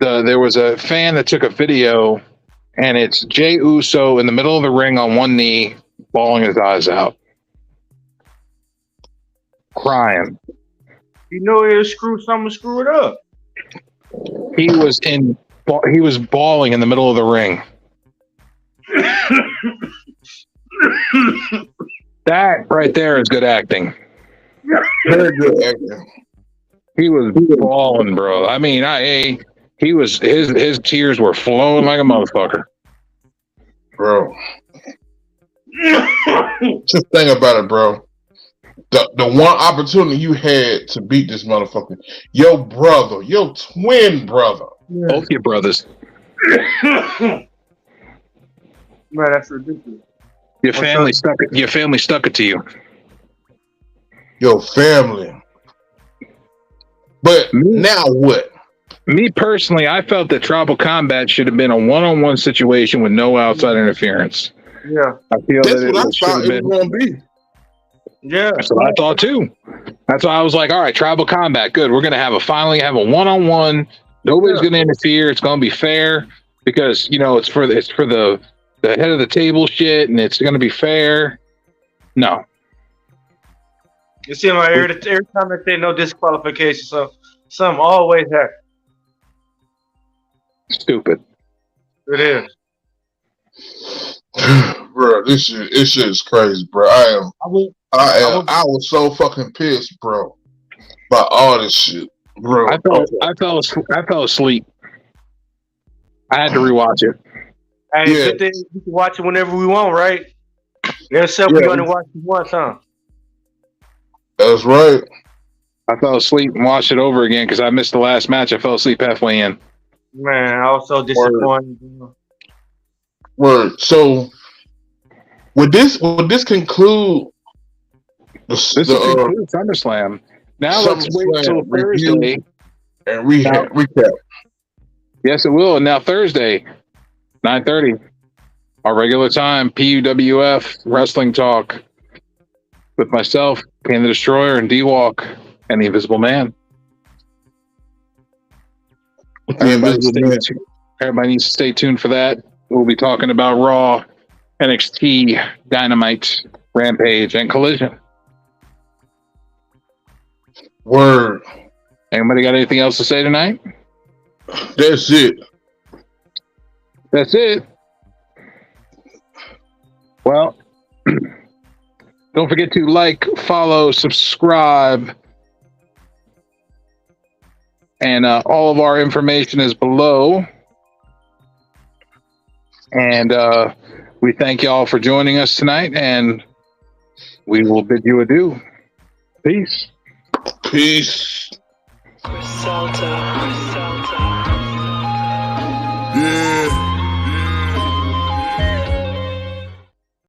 there was a fan that took a video and it's Jey Uso in the middle of the ring on one knee, bawling his eyes out, crying. You know he'll screw it up. He was bawling in the middle of the ring. That right there is good acting. Very good acting. He was bawling, bro. I mean, his tears were flowing like a motherfucker. Bro. Just think about it, bro. The one opportunity you had to beat this motherfucker, your brother, your twin brother. Both your brothers. Man, that's ridiculous. Your family stuck it to you. Your family. But now what? Me personally, I felt that Tribal Combat should have been a one-on-one situation with no outside interference. Yeah. I feel that's that what I thought it was going to be. Yeah. That's what I thought too. That's why I was like, all right, Tribal Combat, good. We're going to finally have a one-on-one. Nobody's going to interfere. It's going to be fair because, it's for the head of the table shit and it's going to be fair. No. You see, every time they say no disqualification, so something always happens. Stupid. It is. Bro, this shit is crazy, bro. I was so fucking pissed, bro, by all this shit, bro. I fell asleep. I had to rewatch it. Hey, Yeah. good thing we can watch it whenever we want, right? There's stuff we're gonna watch it once, huh? That's right. I fell asleep and watched it over again because I missed the last match. I fell asleep halfway in. Man, I was so disappointed. Word. So, would this conclude This will conclude SummerSlam. Now let's wait till Thursday. And recap. Yes, it will. And now Thursday, 9:30, our regular time, P.U.W.F. Wrestling Talk with myself, Kane the Destroyer, and D-Walk, and the Invisible Man. Everybody needs to stay tuned for that. We'll be talking about Raw, NXT, Dynamite, Rampage, and Collision. Word. Anybody got anything else to say tonight? That's it. That's it. Well, don't forget to like, follow, subscribe, and all of our information is below. And we thank y'all for joining us tonight, and we will bid you adieu. Peace. Peace. Salta.